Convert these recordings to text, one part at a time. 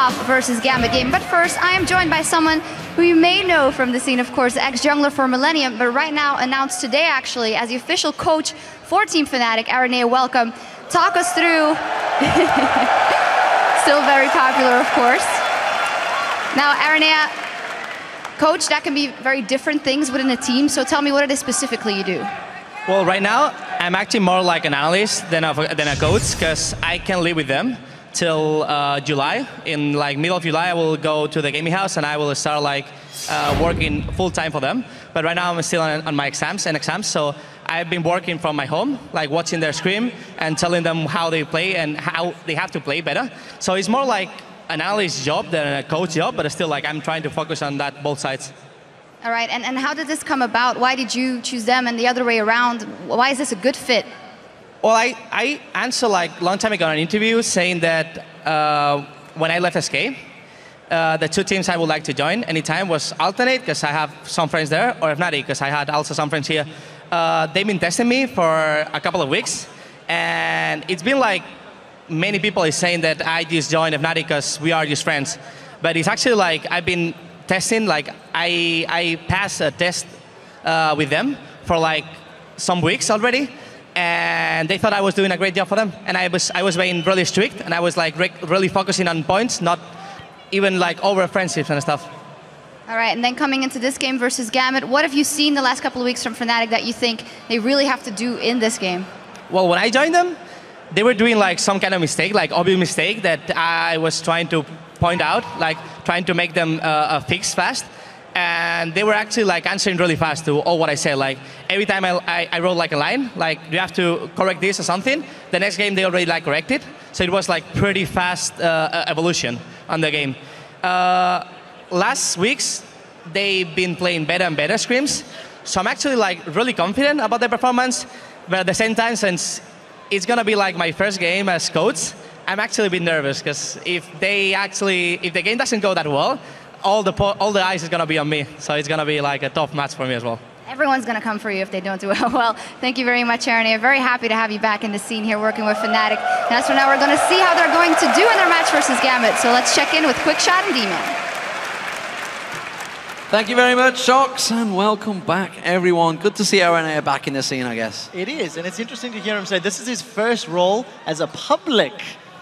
off versus Gambit game. But first, I am joined by someone who you may know from the scene, of course, ex-jungler for Millennium, but right now announced today, actually, as the official coach for Team Fnatic. Aranea, welcome. Talk us through. Still very popular, of course. Now, Aranea, coach, that can be very different things within a team, so tell me what it is specifically you do. Well, right now, I'm actually more like an analyst than a coach, because I can live with them till July. In like middle of July, I will go to the gaming house and I will start like working full time for them. But right now, I'm still on my exams, so I've been working from my home, like watching their scrim and telling them how they play and how they have to play better. So it's more like an analyst job than a coach job, but still like I'm trying to focus on that both sides. All right, and how did this come about? Why did you choose them and the other way around? Why is this a good fit? Well, I answered like a long time ago in an interview saying that when I left SK, the two teams I would like to join anytime was Alternate, because I have some friends there, or Fnatic, because I had also some friends here. They've been testing me for a couple of weeks, and it's been like many people is saying that I just joined Fnatic because we are just friends. But it's actually like I've been testing, like I passed a test with them for like some weeks already, and they thought I was doing a great job for them. And I was being really strict, and I was like really focusing on points, not even like over friendships and stuff. All right, and then coming into this game versus Gambit, what have you seen the last couple of weeks from Fnatic that you think they really have to do in this game? Well, when I joined them, they were doing like some kind of mistake, like obvious mistake that I was trying to point out, like trying to make them fix fast. And they were actually like answering really fast to all what I said. Like every time I wrote like a line, like you have to correct this or something, the next game they already like corrected. So it was like pretty fast evolution on the game. Last weeks, they've been playing better and better scrims. So I'm actually like really confident about their performance. But at the same time, since it's gonna be like my first game as coach, I'm actually a bit nervous, because if the game doesn't go that well, all the eyes is gonna be on me. So it's gonna be like a tough match for me as well. Everyone's gonna come for you if they don't do well. Well, thank you very much, Aranea. Very happy to have you back in the scene here working with Fnatic. And as for now, we're gonna see how they're going to do in their match versus Gambit. So let's check in with Quickshot and D-Man. Thank you very much, Shox, and welcome back, everyone. Good to see Aranea back in the scene, I guess. It is, and it's interesting to hear him say this is his first role as a public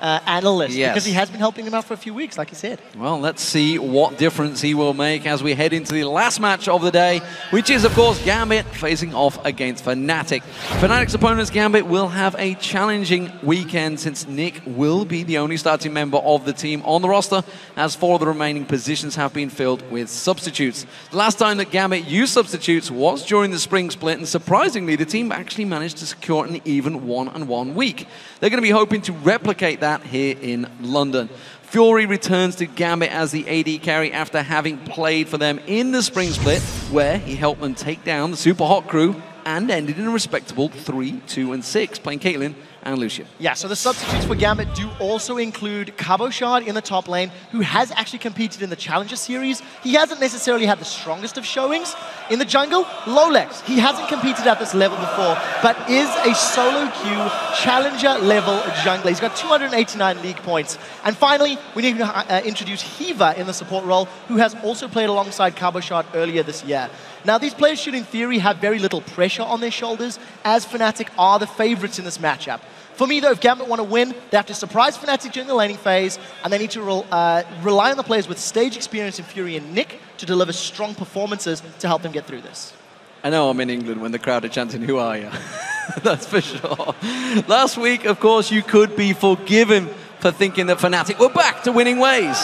analyst, yes, because he has been helping them out for a few weeks, like he said. Well, let's see what difference he will make as we head into the last match of the day, which is, of course, Gambit facing off against Fnatic. Fnatic's opponents, Gambit, will have a challenging weekend since Nick will be the only starting member of the team on the roster, as 4 of the remaining positions have been filled with substitutes. The last time that Gambit used substitutes was during the spring split, and surprisingly, the team actually managed to secure an even 1-on-1 week. They're going to be hoping to replicate that here in London. Fury returns to Gambit as the AD carry after having played for them in the spring split, where he helped them take down the super hot crew and ended in a respectable 3-2-6, playing Caitlyn and Lucian. Yeah, so the substitutes for Gambit do also include Cabochard in the top lane, who has actually competed in the Challenger Series. He hasn't necessarily had the strongest of showings. In the jungle, Lolex. He hasn't competed at this level before, but is a solo queue Challenger level jungler. He's got 289 league points. And finally, we need to introduce Hiva in the support role, who has also played alongside Cabochard earlier this year. Now, these players should, in theory, have very little pressure on their shoulders, as Fnatic are the favorites in this matchup. For me, though, if Gambit want to win, they have to surprise Fnatic during the laning phase, and they need to rely on the players with stage experience in Fury and Nick to deliver strong performances to help them get through this. I know I'm in England when the crowd are chanting, "Who are you?" That's for sure. Last week, of course, you could be forgiven for thinking that Fnatic were back to winning ways.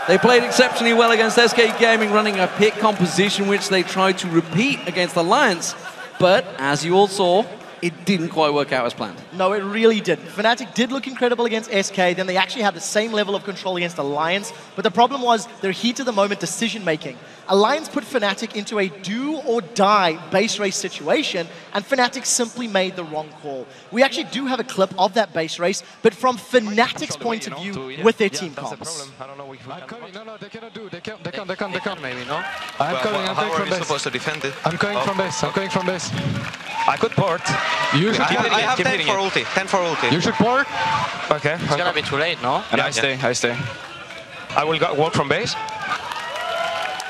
They played exceptionally well against SK Gaming, running a pick composition which they tried to repeat against Alliance. But, as you all saw, it didn't quite work out as planned. No, it really didn't. Fnatic did look incredible against SK, then they actually had the same level of control against Alliance, but the problem was their heat-of-the-moment decision-making. Alliance put Fnatic into a do-or-die base race situation, and Fnatic simply made the wrong call. We actually do have a clip of that base race, but from Fnatic's point of view with their team comps. I don't know if we can. No, they cannot do. They can't. Maybe, no? I'm coming How from are you base. supposed to defend it? I'm coming from base. I'm coming from base. I could port. You should I have 10 for ulti. 10 for ulti. You should port. Okay. It's gonna be too late, no? And I stay. I will walk from base.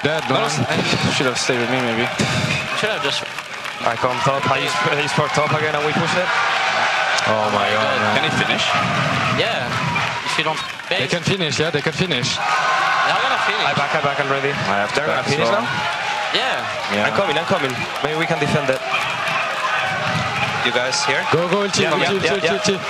Dead, man. Should have stayed with me, maybe. Should have just. I come top. I spark top again, and we push it. Oh my god, man. Can he finish? Yeah. If you don't base. They can finish, yeah, they can finish. They're gonna finish. I back already. They're gonna finish now? Yeah. I'm coming. Maybe we can defend it. You guys here? Go, chill.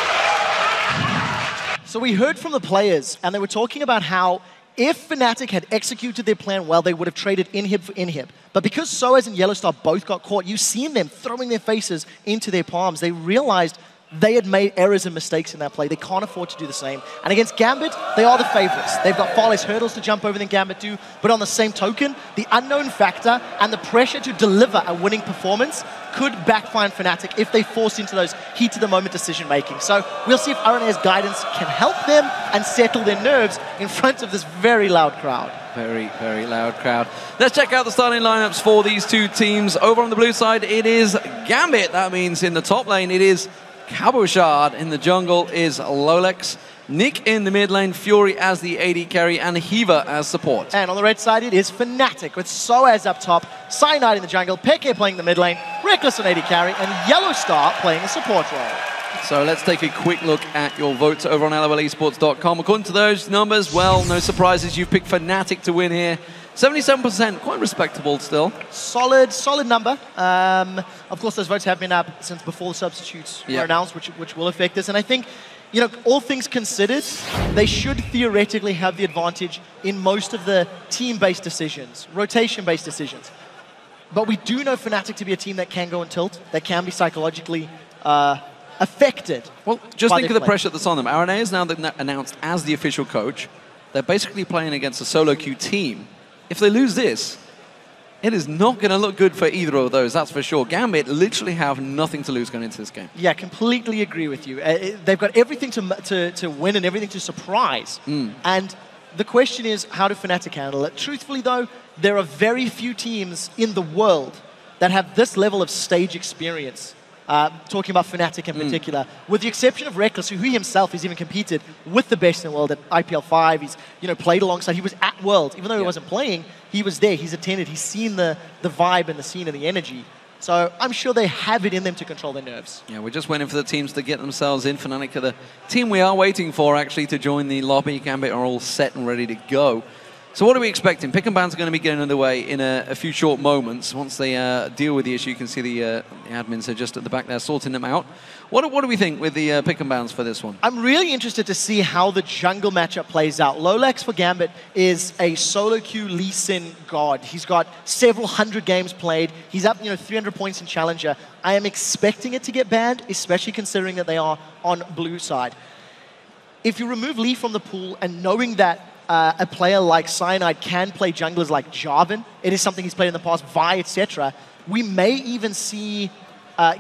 So we heard from the players, and they were talking about how if Fnatic had executed their plan well, they would have traded inhib for inhib. But because Soaz and Yellowstar both got caught, you've seen them throwing their faces into their palms. They realized they had made errors and mistakes in that play. They can't afford to do the same. And against Gambit, they are the favorites. They've got far less hurdles to jump over than Gambit do. But on the same token, the unknown factor and the pressure to deliver a winning performance could backfire on Fnatic if they force into those heat-of-the-moment decision-making. So we'll see if RNA's guidance can help them and settle their nerves in front of this very loud crowd. Very, very loud crowd. Let's check out the starting lineups for these two teams. Over on the blue side, it is Gambit. That means in the top lane, it is Cabochard. In the jungle is Lolex. Nick in the mid lane, Fury as the AD carry, and Hiva as support. And on the red side, it is Fnatic with Soaz up top, Cyanide in the jungle, Peke playing the mid lane, Reckless on AD carry, and Yellowstar playing a support role. So let's take a quick look at your votes over on lolesports.com. According to those numbers, well, no surprises. You've picked Fnatic to win here. 77%, quite respectable still. Solid number. Of course, those votes have been up since before the substitutes were announced, which will affect this. And I think, you know, all things considered, they should theoretically have the advantage in most of the team-based decisions, rotation-based decisions. But we do know Fnatic to be a team that can go and tilt, that can be psychologically affected. Well, just think of the pressure that's on them. RNA is now announced as the official coach. They're basically playing against a solo queue team. If they lose this, it is not going to look good for either of those, that's for sure. Gambit literally have nothing to lose going into this game. Yeah, completely agree with you. They've got everything to win and everything to surprise. And the question is, how do Fnatic handle it? Truthfully, though, there are very few teams in the world that have this level of stage experience. Talking about Fnatic in particular, with the exception of Reckless, who he himself has even competed with the best in the world at IPL 5. He's played alongside. He was at Worlds, even though he wasn't playing. He was there. He's attended. He's seen the vibe and the scene and the energy. So I'm sure they have it in them to control their nerves. Yeah, we're just waiting for the teams to get themselves in. Fnatic are the team we are waiting for actually to join the lobby. Gambit are all set and ready to go. So what are we expecting? Pick and bans are going to be getting underway in a few short moments. Once they deal with the issue, you can see the admins are just at the back there sorting them out. What do we think with the pick and bans for this one? I'm really interested to see how the jungle matchup plays out. Lolex for Gambit is a solo queue Lee Sin god. He's got several hundred games played. He's up 300 points in Challenger. I am expecting it to get banned, especially considering that they are on blue side. If you remove Lee from the pool and knowing that a player like Cyanide can play junglers like Jarvan, it is something he's played in the past, Vi, etc. We may even see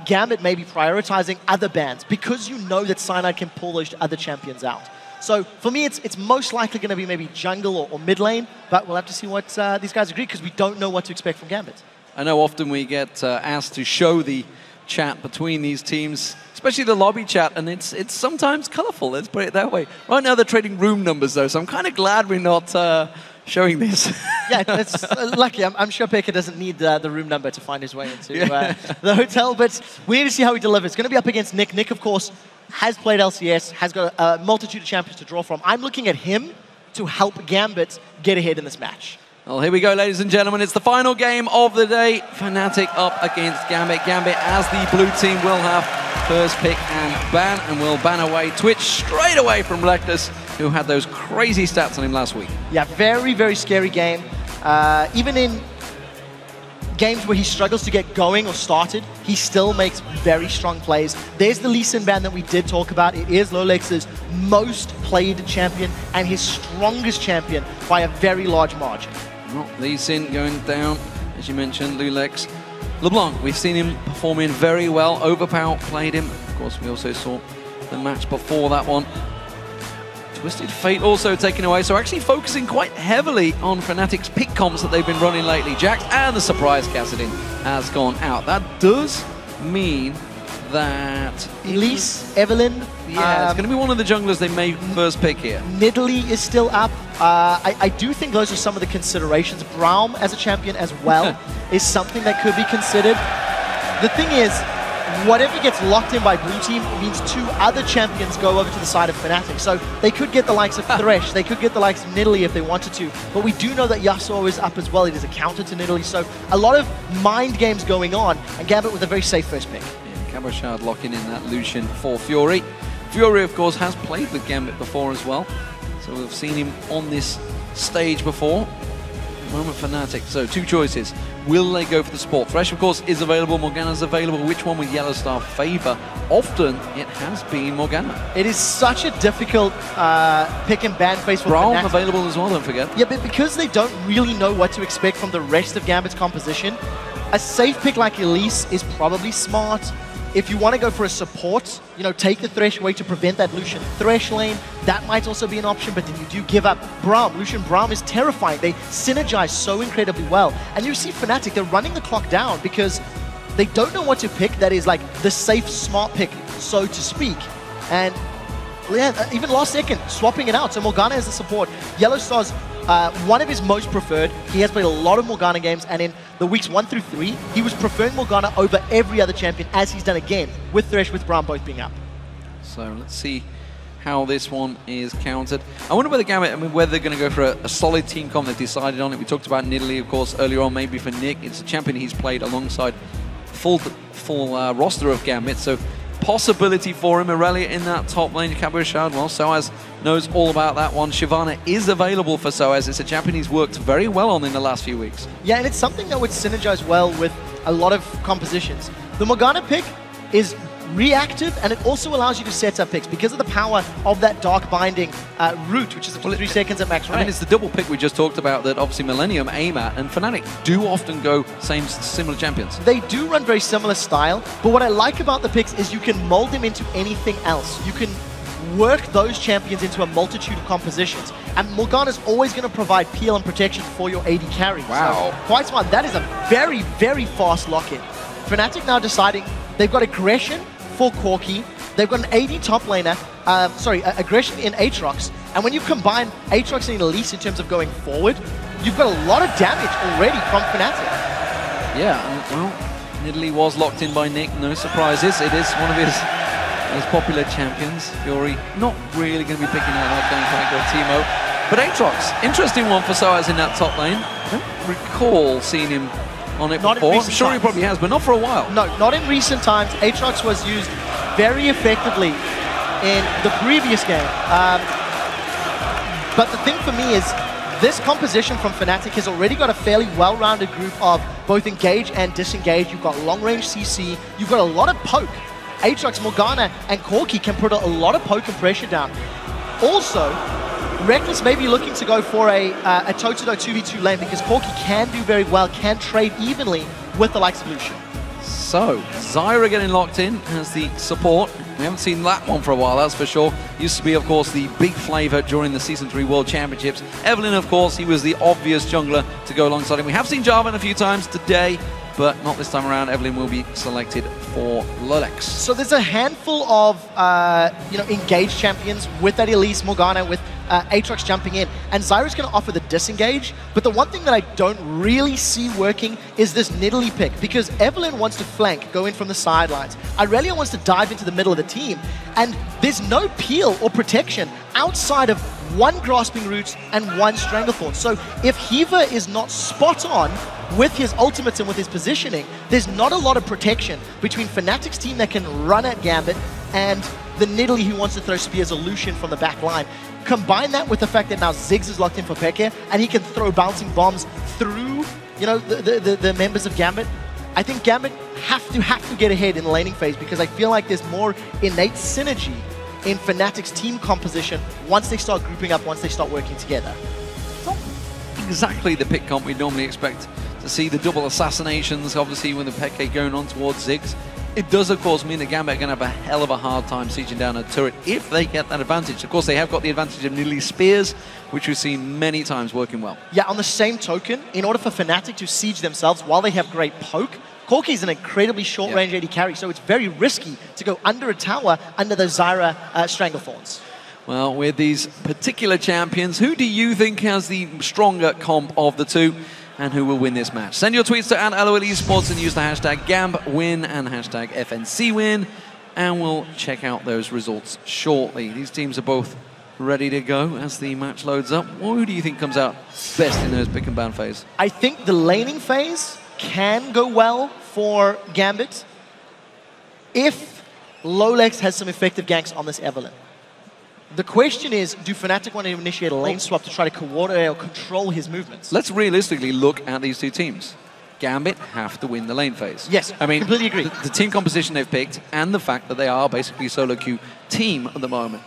Gambit maybe prioritizing other bans because you know that Cyanide can pull those other champions out. So for me, it's most likely going to be maybe jungle or mid lane, but we'll have to see what these guys agree because we don't know what to expect from Gambit. I know often we get asked to show the chat between these teams, especially the lobby chat, and it's sometimes colorful, let's put it that way. Right now they're trading room numbers though, so I'm kind of glad we're not showing this. Yeah, it's lucky. I'm sure Pekka doesn't need the room number to find his way into the hotel, but we need to see how he delivers. It's going to be up against Nick. Nick, of course, has played LCS, has got a multitude of champions to draw from. I'm looking at him to help Gambit get ahead in this match. Well, here we go, ladies and gentlemen. It's the final game of the day. Fnatic up against Gambit. Gambit, as the blue team, will have first pick and ban, and will ban away Twitch straight away from Reckless, who had those crazy stats on him last week. Yeah, very, very scary game. Even in games where he struggles to get going or started, he still makes very strong plays. There's the Lee Sin ban that we did talk about. It is Lolex's most played champion and his strongest champion by a very large margin. Well, Lee Sin going down, as you mentioned, Lulex. LeBlanc, we've seen him performing very well. Overpower played him. Of course, we also saw the match before that one. Twisted Fate also taken away, so actually focusing quite heavily on Fnatic's pick comps that they've been running lately. Jax and the surprise Kassadin has gone out. That does mean that... Elise, Evelyn. Yeah, it's going to be one of the junglers they may first pick here. Nidalee is still up. I do think those are some of the considerations. Braum as a champion as well is something that could be considered. The thing is, whatever gets locked in by blue team means two other champions go over to the side of Fnatic. So they could get the likes of Thresh, they could get the likes of Nidalee if they wanted to. But we do know that Yasuo is up as well. It is a counter to Nidalee. So a lot of mind games going on, and Gambit with a very safe first pick. Yeah, Cabochard locking in that Lucian for Fury. Fury, of course, has played with Gambit before as well. So we've seen him on this stage before. Moment Fnatic. So two choices. Will they go for the support? Thresh, of course, is available. Morgana's available. Which one will Yellowstar favor? Often, it has been Morgana. It is such a difficult pick and ban phase for Braum Fnatic. available as well, don't forget. Yeah, but because they don't really know what to expect from the rest of Gambit's composition, a safe pick like Elise is probably smart. If you want to go for a support, you know, take the Thresh away to prevent that Lucian Thresh lane. That might also be an option, but then you do give up Braum. Lucian Braum is terrifying. They synergize so incredibly well. And you see Fnatic, they're running the clock down because they don't know what to pick that is like the safe, smart pick, so to speak. And yeah, even last second, swapping it out. So Morgana as a support. Yellowstar's one of his most preferred. He has played a lot of Morgana games, and in the weeks 1 through 3, he was preferring Morgana over every other champion, as he's done again, with Thresh, with Braum both being up. So let's see how this one is countered. I wonder whether Gambit, whether they're going to go for a solid team comp. They've decided on it. We talked about Nidalee, of course, earlier on. Maybe for Nick, it's a champion he's played alongside full roster of Gambit. So possibility for him. Irelia in that top lane. Cabochard, well, Soaz knows all about that one. Shyvana is available for Soaz. It's a champion he's worked very well on in the last few weeks. Yeah, and it's something that would synergize well with a lot of compositions. The Morgana pick is reactive, and it also allows you to set up picks because of the power of that Dark Binding route, which is 3 seconds at max range. I mean, it's the double pick we just talked about that obviously Millennium aim at, and Fnatic do often go similar champions. They do run very similar style, but what I like about the picks is you can mold them into anything else. You can work those champions into a multitude of compositions, and Morgana's always going to provide peel and protection for your AD carry. Wow. So, quite smart. That is a very, very fast lock-in. Fnatic now deciding they've got aggression for Corki, they've got an AD top laner, aggression in Aatrox, and when you combine Aatrox and Elise in terms of going forward, you've got a lot of damage already from Fnatic. Yeah, well, Nidalee was locked in by Nick, no surprises. It is one of his popular champions. Fury not really going to be picking out that going for Timo. But Aatrox, interesting one for Soaz in that top lane. I don't recall seeing him on it before. I'm sure he probably has, but not for a while. No, not in recent times. Aatrox was used very effectively in the previous game. But the thing for me is, this composition from Fnatic has already got a fairly well-rounded group of both engage and disengage. You've got long-range CC. You've got a lot of poke. Aatrox, Morgana, and Corki can put a lot of poke and pressure down. Also, Reckless may be looking to go for a toe-to-toe 2v2 lane because Corki can do very well, can trade evenly with the likes of Lucian. So, Zyra getting locked in as the support. We haven't seen that one for a while, that's for sure. Used to be, of course, the big flavor during the Season 3 World Championships. Evelyn, of course, he was the obvious jungler to go alongside him. We have seen Jarvan a few times today, but not this time around. Evelyn will be selected for Lolex. So there's a handful of engaged champions with that Elise, Morgana, with Aatrox jumping in, and Zyra's going to offer the disengage, but the one thing that I don't really see working is this Nidalee pick, because Evelyn wants to flank, go in from the sidelines. Irelia wants to dive into the middle of the team, and there's no peel or protection outside of one Grasping Roots and one Stranglethorn. So if Hiva is not spot on with his ultimates and with his positioning, there's not a lot of protection between Fnatic's team that can run at Gambit and the Nidalee who wants to throw spears or Lucian from the back line. Combine that with the fact that now Ziggs is locked in for Pekka, and he can throw bouncing bombs through, the members of Gambit. I think Gambit have to get ahead in the laning phase because I feel like there's more innate synergy in Fnatic's team composition once they start grouping up, once they start working together. Not exactly the pick comp we'd normally expect to see. The double assassinations, obviously, with the Pekka going on towards Ziggs. It does, of course, mean that Gambit are going to have a hell of a hard time sieging down a turret if they get that advantage. Of course, they have got the advantage of Nidalee's spears, which we've seen many times working well. Yeah, on the same token, in order for Fnatic to siege themselves while they have great poke, Corki's an incredibly short-range AD carry, so it's very risky to go under a tower under those Zyra Stranglethorns. Well, with these particular champions, who do you think has the stronger comp of the two? And who will win this match? Send your tweets to @LOL Esports and use the hashtag GAMBWin and hashtag FNCWin, and we'll check out those results shortly. These teams are both ready to go as the match loads up. Who do you think comes out best in those pick and ban phase? I think the laning phase can go well for Gambit if Lolex has some effective ganks on this Evelynn. The question is, do Fnatic want to initiate a lane swap to try to coordinate or control his movements? Let's realistically look at these two teams. Gambit have to win the lane phase. Yes, I mean, completely agree. The team composition they've picked and the fact that they are basically a solo queue team at the moment,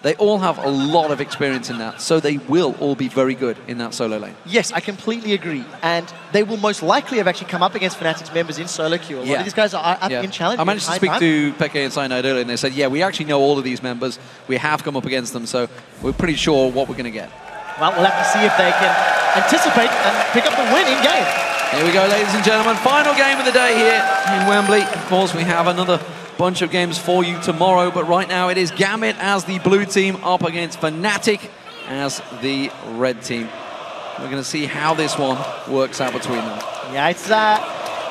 they all have a lot of experience in that, so they will all be very good in that solo lane. Yes, I completely agree. And they will most likely have actually come up against Fnatic's members in solo queue. A lot of these guys are up in challenge. I managed to speak to Peke and Cyanide earlier, and they said, yeah, we actually know all of these members. We have come up against them, so we're pretty sure what we're going to get. Well, we'll have to see if they can anticipate and pick up the win in game. Here we go, ladies and gentlemen. Final game of the day here in Wembley. Of course, we have another bunch of games for you tomorrow, but right now it is Gambit as the blue team up against Fnatic as the red team. We're going to see how this one works out between them. Yeah,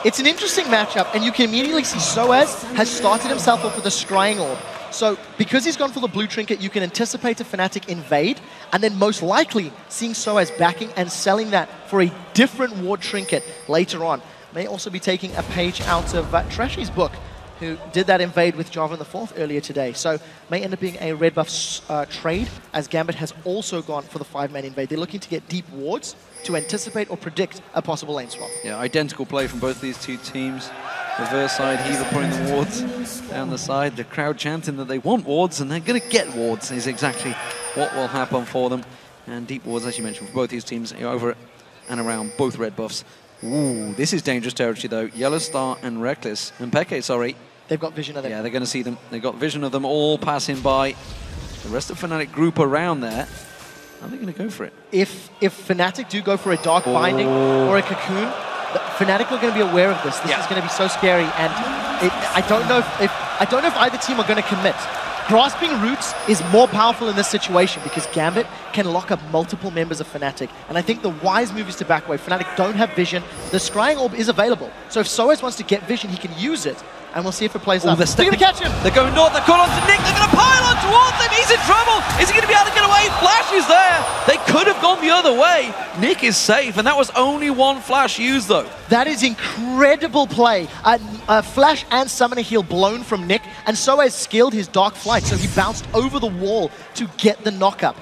it's an interesting matchup, and you can immediately see Soaz has started himself off with a Scrying Orb. So because he's gone for the blue trinket, you can anticipate a Fnatic invade, and then most likely seeing Soaz backing and selling that for a different ward trinket later on. May also be taking a page out of Trashy's book, who did that invade with Jarvan IV earlier today. So may end up being a red buff trade, as Gambit has also gone for the 5-man invade. They're looking to get deep wards to anticipate or predict a possible lane swap. Yeah, identical play from both these two teams. Reverse side, Heaver putting the wards down the side. The crowd chanting that they want wards, and they're going to get wards is exactly what will happen for them. And deep wards, as you mentioned, for both these teams over and around both red buffs. Ooh, this is dangerous territory, though. Yellow Star and Reckless, and Peke, sorry. They've got vision of them. Yeah, they're going to see them. They've got vision of them all passing by. The rest of Fnatic group around there. Are they going to go for it? If Fnatic do go for a Dark Binding or a Cocoon, Fnatic are going to be aware of this. This is going to be so scary, and I don't know if either team are going to commit. Grasping Roots is more powerful in this situation because Gambit can lock up multiple members of Fnatic. And I think the wise move is to back away. Fnatic don't have vision. The Scrying Orb is available. So if Soaz wants to get vision, he can use it. And we'll see if it plays out. They're going to catch him. They're going north. They're caught on to Nick. They're going to pile on towards him. He's in trouble. Is he going to be able to get away? Flash is there. They could have gone the other way. Nick is safe. And that was only one flash used, though. That is incredible play. Flash and Summoner Heal blown from Nick. And Soaz skilled his Dark Flight, so he bounced over the wall to get the knockup.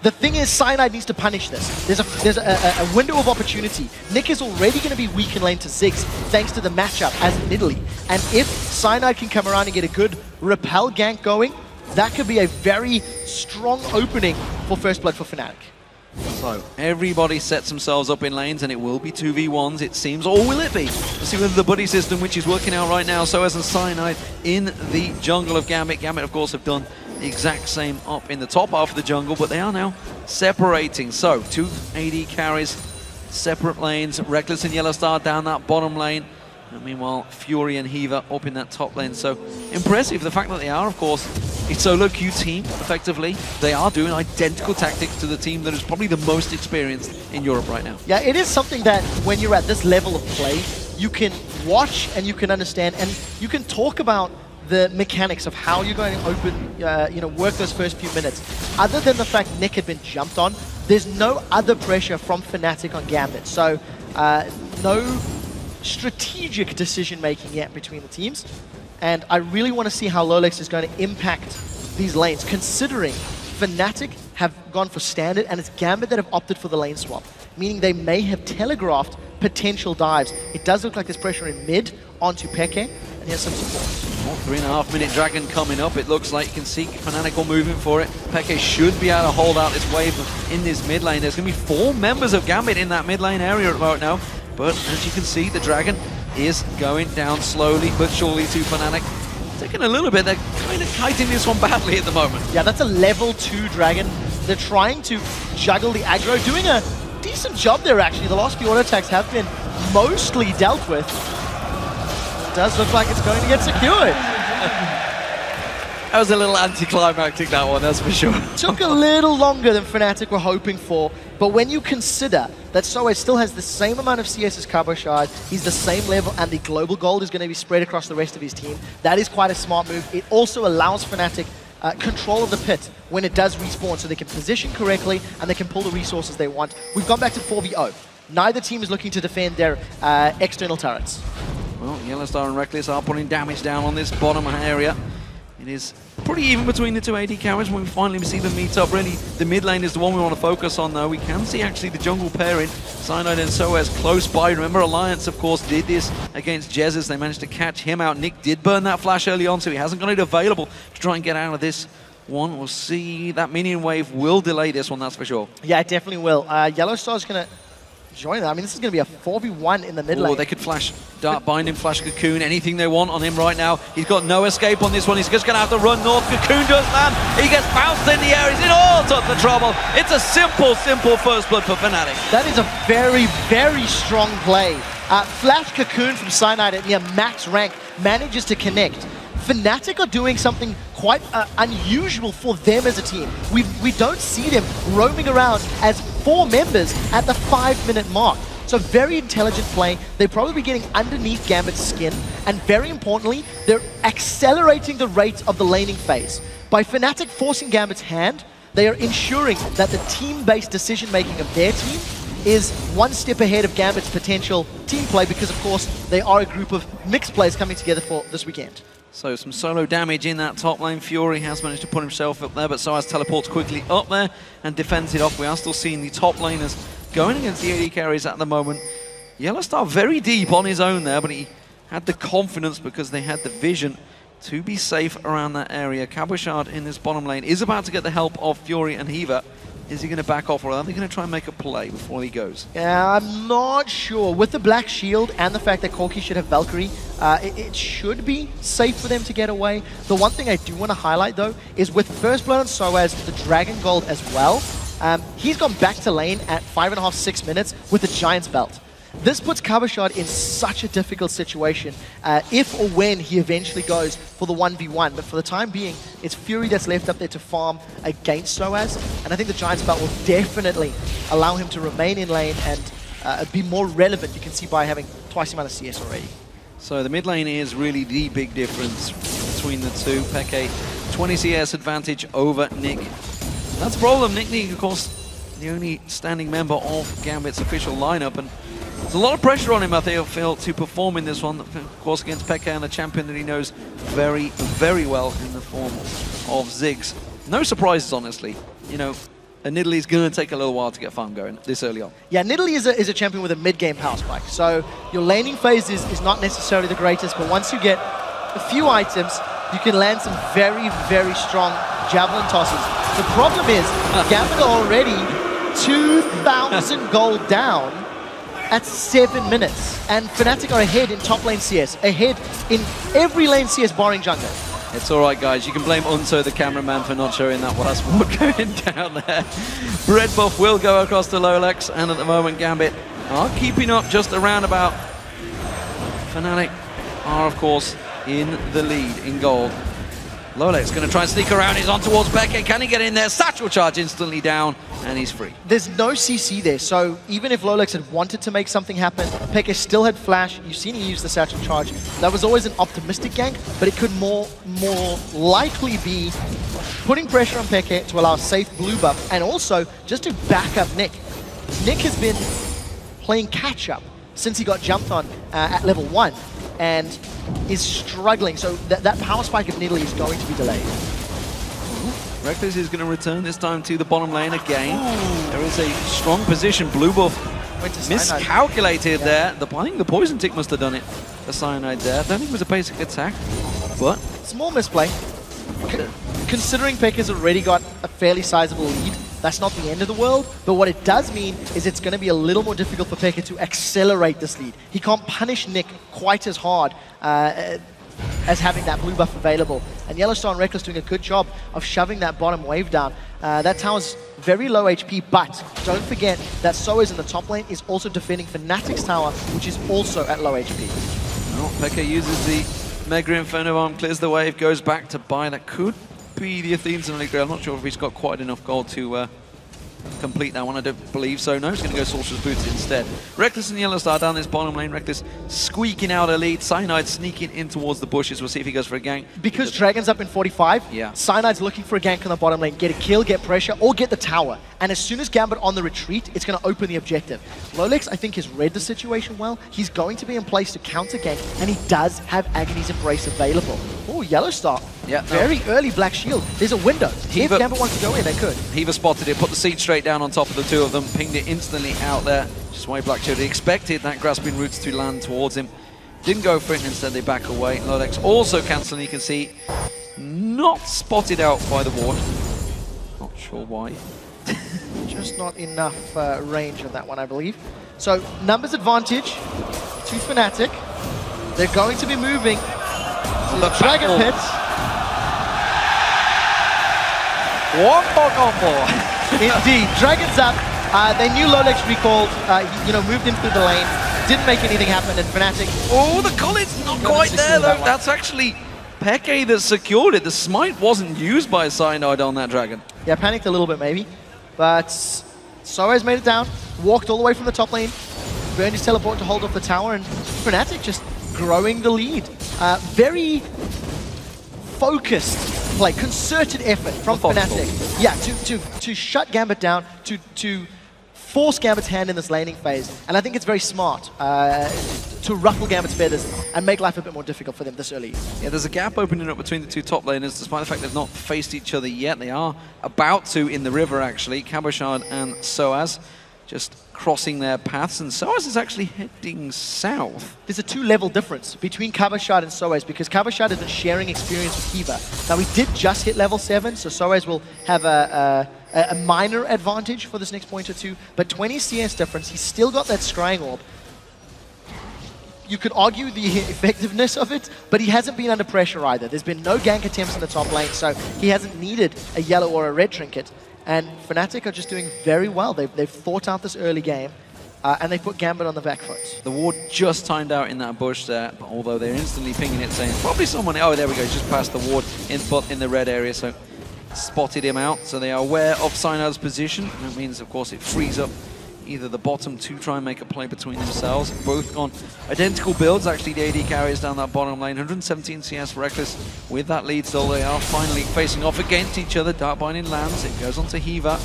The thing is, Cyanide needs to punish this. There's a window of opportunity. Nick is already going to be weak in lane to Ziggs, thanks to the matchup as in Italy. And if Cyanide can come around and get a good repel gank going, that could be a very strong opening for First Blood for Fnatic. So, everybody sets themselves up in lanes, and it will be 2v1s, it seems. Or will it be? Let's see whether the buddy system, which is working out right now, Soaz and Cyanide in the jungle of Gambit. Gambit, of course, have done the exact same up in the top half of the jungle, but they are now separating. So, 2 AD carries, separate lanes. Reckless and Yellow Star down that bottom lane. And meanwhile, Fury and Heaver up in that top lane. So, impressive, the fact that they are, of course, a solo queue team, effectively. They are doing identical tactics to the team that is probably the most experienced in Europe right now. Yeah, it is something that when you're at this level of play, you can watch and you can understand and you can talk about the mechanics of how you're going to open, work those first few minutes. Other than the fact Nick had been jumped on, there's no other pressure from Fnatic on Gambit. So, no strategic decision-making yet between the teams. And I really want to see how Lolex is going to impact these lanes, considering Fnatic have gone for standard and it's Gambit that have opted for the lane swap, meaning they may have telegraphed potential dives. It does look like there's pressure in mid onto Peke, and here's some support. 3.5-minute Dragon coming up. It looks like you can see Fnatic all moving for it. Peke should be able to hold out this wave in this mid lane. There's going to be 4 members of Gambit in that mid lane area right now. But as you can see, the Dragon is going down slowly but surely to Fnatic. Taking a little bit, they're kind of kiting this one badly at the moment. Yeah, that's a level 2 Dragon. They're trying to juggle the aggro, doing a decent job there actually. The last few auto attacks have been mostly dealt with. does look like it's going to get secured. That was a little anticlimactic, that one, that's for sure. Took a little longer than Fnatic were hoping for, but when you consider that Soaz still has the same amount of CS as Cabochard, he's the same level, and the global gold is going to be spread across the rest of his team, that is quite a smart move. It also allows Fnatic control of the pit when it does respawn, so they can position correctly and they can pull the resources they want. We've gone back to 4v0. Neither team is looking to defend their external turrets. Well, Yellowstar and Reckless are putting damage down on this bottom area. It is pretty even between the two AD carries when we finally see them meet up. Really, the mid lane is the one we want to focus on, though. We can see actually the jungle pairing, Cyanide and Soaz, close by. Remember, Alliance, of course, did this against Jesus. They managed to catch him out. Nick did burn that flash early on, so he hasn't got it available to try and get out of this one. We'll see. That minion wave will delay this one, that's for sure. Yeah, it definitely will. Yellowstar's going to join that. I mean, this is going to be a 4v1 in the mid lane. They could flash Dark Binding, flash Cocoon, anything they want on him right now. He's got no escape on this one. He's just going to have to run north. Cocoon does land. He gets bounced in the air. He's in all sorts of trouble. It's a simple first blood for Fnatic. That is a very, very strong play. Flash Cocoon from Cyanide at near max rank manages to connect. Fnatic are doing something quite unusual for them as a team. We don't see them roaming around as 4 members at the 5-minute mark. So very intelligent play. They're probably getting underneath Gambit's skin, and very importantly, they're accelerating the rate of the laning phase. By Fnatic forcing Gambit's hand, they are ensuring that the team-based decision-making of their team is one step ahead of Gambit's potential team play, because of course they are a group of mixed players coming together for this weekend. So some solo damage in that top lane. Fury has managed to put himself up there, but Soaz teleports quickly up there and defends it off. We are still seeing the top laners going against the AD carries at the moment. Yellowstar very deep on his own there, but he had the confidence because they had the vision to be safe around that area. Cabochard in this bottom lane is about to get the help of Fury and Hiva. Is he going to back off, or are they going to try and make a play before he goes? Yeah, I'm not sure. With the Black Shield and the fact that Corki should have Valkyrie, it should be safe for them to get away. The one thing I do want to highlight, though, is with First Blood on Soaz, the Dragon Gold as well, he's gone back to lane at 5.5, 6 minutes with the Giant's Belt. This puts Cabochard in such a difficult situation if or when he eventually goes for the 1v1. But for the time being, it's Fury that's left up there to farm against Soaz. And I think the Giant's Belt will definitely allow him to remain in lane and be more relevant. You can see by having twice the amount of CS already. So the mid lane is really the big difference between the two. Peke, 20 CS advantage over Nick. That's a problem. Nick, of course, the only standing member of Gambit's official lineup, and there's a lot of pressure on him, I feel, to perform in this one. Of course, against Peke and a champion that he knows very, very well in the form of Ziggs. No surprises, honestly. You know, Nidalee going to take a little while to get farm going this early on. Yeah, Nidalee is a champion with a mid-game power spike. So your laning phase is not necessarily the greatest, but once you get a few items, you can land some very, very strong javelin tosses. The problem is, Gambit are already 2,000 gold down at 7 minutes, and Fnatic are ahead in top lane CS, ahead in every lane CS barring jungle. It's all right, guys. You can blame Unso, the cameraman, for not showing that last ward going down there. Red buff will go across to Lolex, and at the moment Gambit are keeping up just around about. Fnatic are, of course, in the lead in gold. Lolex going to try and sneak around. He's on towards Peke. Can he get in there? Satchel charge instantly down, and he's free. There's no CC there, so even if Lolex had wanted to make something happen, Peke still had flash. You've seen him use the Satchel charge. That was always an optimistic gank, but it could more likely be putting pressure on Peke to allow a safe blue buff, and also just to back up Nick. Nick has been playing catch-up since he got jumped on at level 1, and is struggling, so that power spike of Nidalee is going to be delayed. Reckless is going to return this time to the bottom lane again. Ooh. There is a strong position. Blue buff miscalculated there. I think the poison tick must have done it. The Cyanide there. I don't think it was a basic attack, but small misplay. Considering Peke's already got a fairly sizable lead, that's not the end of the world, but what it does mean is it's going to be a little more difficult for Peke to accelerate this lead. He can't punish Nick quite as hard as having that blue buff available. And Yellowstar and Reckless doing a good job of shoving that bottom wave down. That tower's very low HP, but don't forget that Soaz in the top lane is also defending Fnatic's tower, which is also at low HP. Oh, Pekka uses the Mega Inferno Arm, clears the wave, goes back to buy. That could be the Athene's Holy Grail. I'm not sure if he's got quite enough gold to complete that one. I don't believe so. No, he's going to go Sorcerer's Boots instead. Reckless and Yellow Star down this bottom lane. Reckless squeaking out a lead. Cyanide sneaking in towards the bushes. We'll see if he goes for a gank. Because Dragon's up in 45, yeah. Cyanide's looking for a gank on the bottom lane. Get a kill, get pressure, or get the tower. And as soon as Gambit on the retreat, it's going to open the objective. Lolex, I think, has read the situation well. He's going to be in place to counter gank, and he does have Agony's Embrace available. Oh, Yellow Star. Yeah, very early Black Shield. There's a window. If Gambit wants to go in, they could. Heaver spotted it, put the seed straight down on top of the two of them, pinged it instantly out there. Just why Black Shield. He expected that Grasping Roots to land towards him. Didn't go for it, and instead they back away. Lolex also cancelling, you can see, not spotted out by the ward. Not sure why. Just not enough range on that one, I believe. So, numbers advantage to Fnatic. They're going to be moving to the Dragon Pit. One more combo. Indeed, Dragon's up. They knew Lolex recalled, moved in through the lane, didn't make anything happen, and Fnatic... Oh, the Collins not quite there, though. That's actually Peke that secured it. The smite wasn't used by Cyanide on that Dragon. Yeah, panicked a little bit, maybe. But Soaz made it down, walked all the way from the top lane, burned his teleport to hold off the tower, and Fnatic just growing the lead. Very focused play, concerted effort from Fnatic. Yeah, to shut Gambit down, to force Gambit's hand in this laning phase. And I think it's very smart to ruffle Gambit's feathers and make life a bit more difficult for them this early. Yeah, there's a gap opening up between the two top laners, despite the fact they've not faced each other yet. They are about to in the river, actually. Cabochard and Soaz just crossing their paths, and Soaz is actually heading south. There's a 2-level difference between Cabochard and Soaz, because Cabochard has been sharing experience with Kiva. Now, we did just hit level 7, so Soaz will have a minor advantage for this next point or two, but 20 CS difference. He's still got that Scrying Orb. You could argue the effectiveness of it, but he hasn't been under pressure either. There's been no gank attempts in the top lane, so he hasn't needed a yellow or a red trinket. And Fnatic are just doing very well. They've thought out this early game, and they put Gambit on the back foot. The ward just timed out in that bush there, but although they're instantly pinging it, saying probably someone... Oh, there we go, just past the ward in the red area, so spotted him out. So they are aware of Cyanide's position. That means, of course, it frees up either the bottom to try and make a play between themselves. Both on identical builds, actually. The AD carries down that bottom lane. 117 CS for Reckless with that lead still. They are finally facing off against each other. Dark Binding lands. It goes on to Heaver.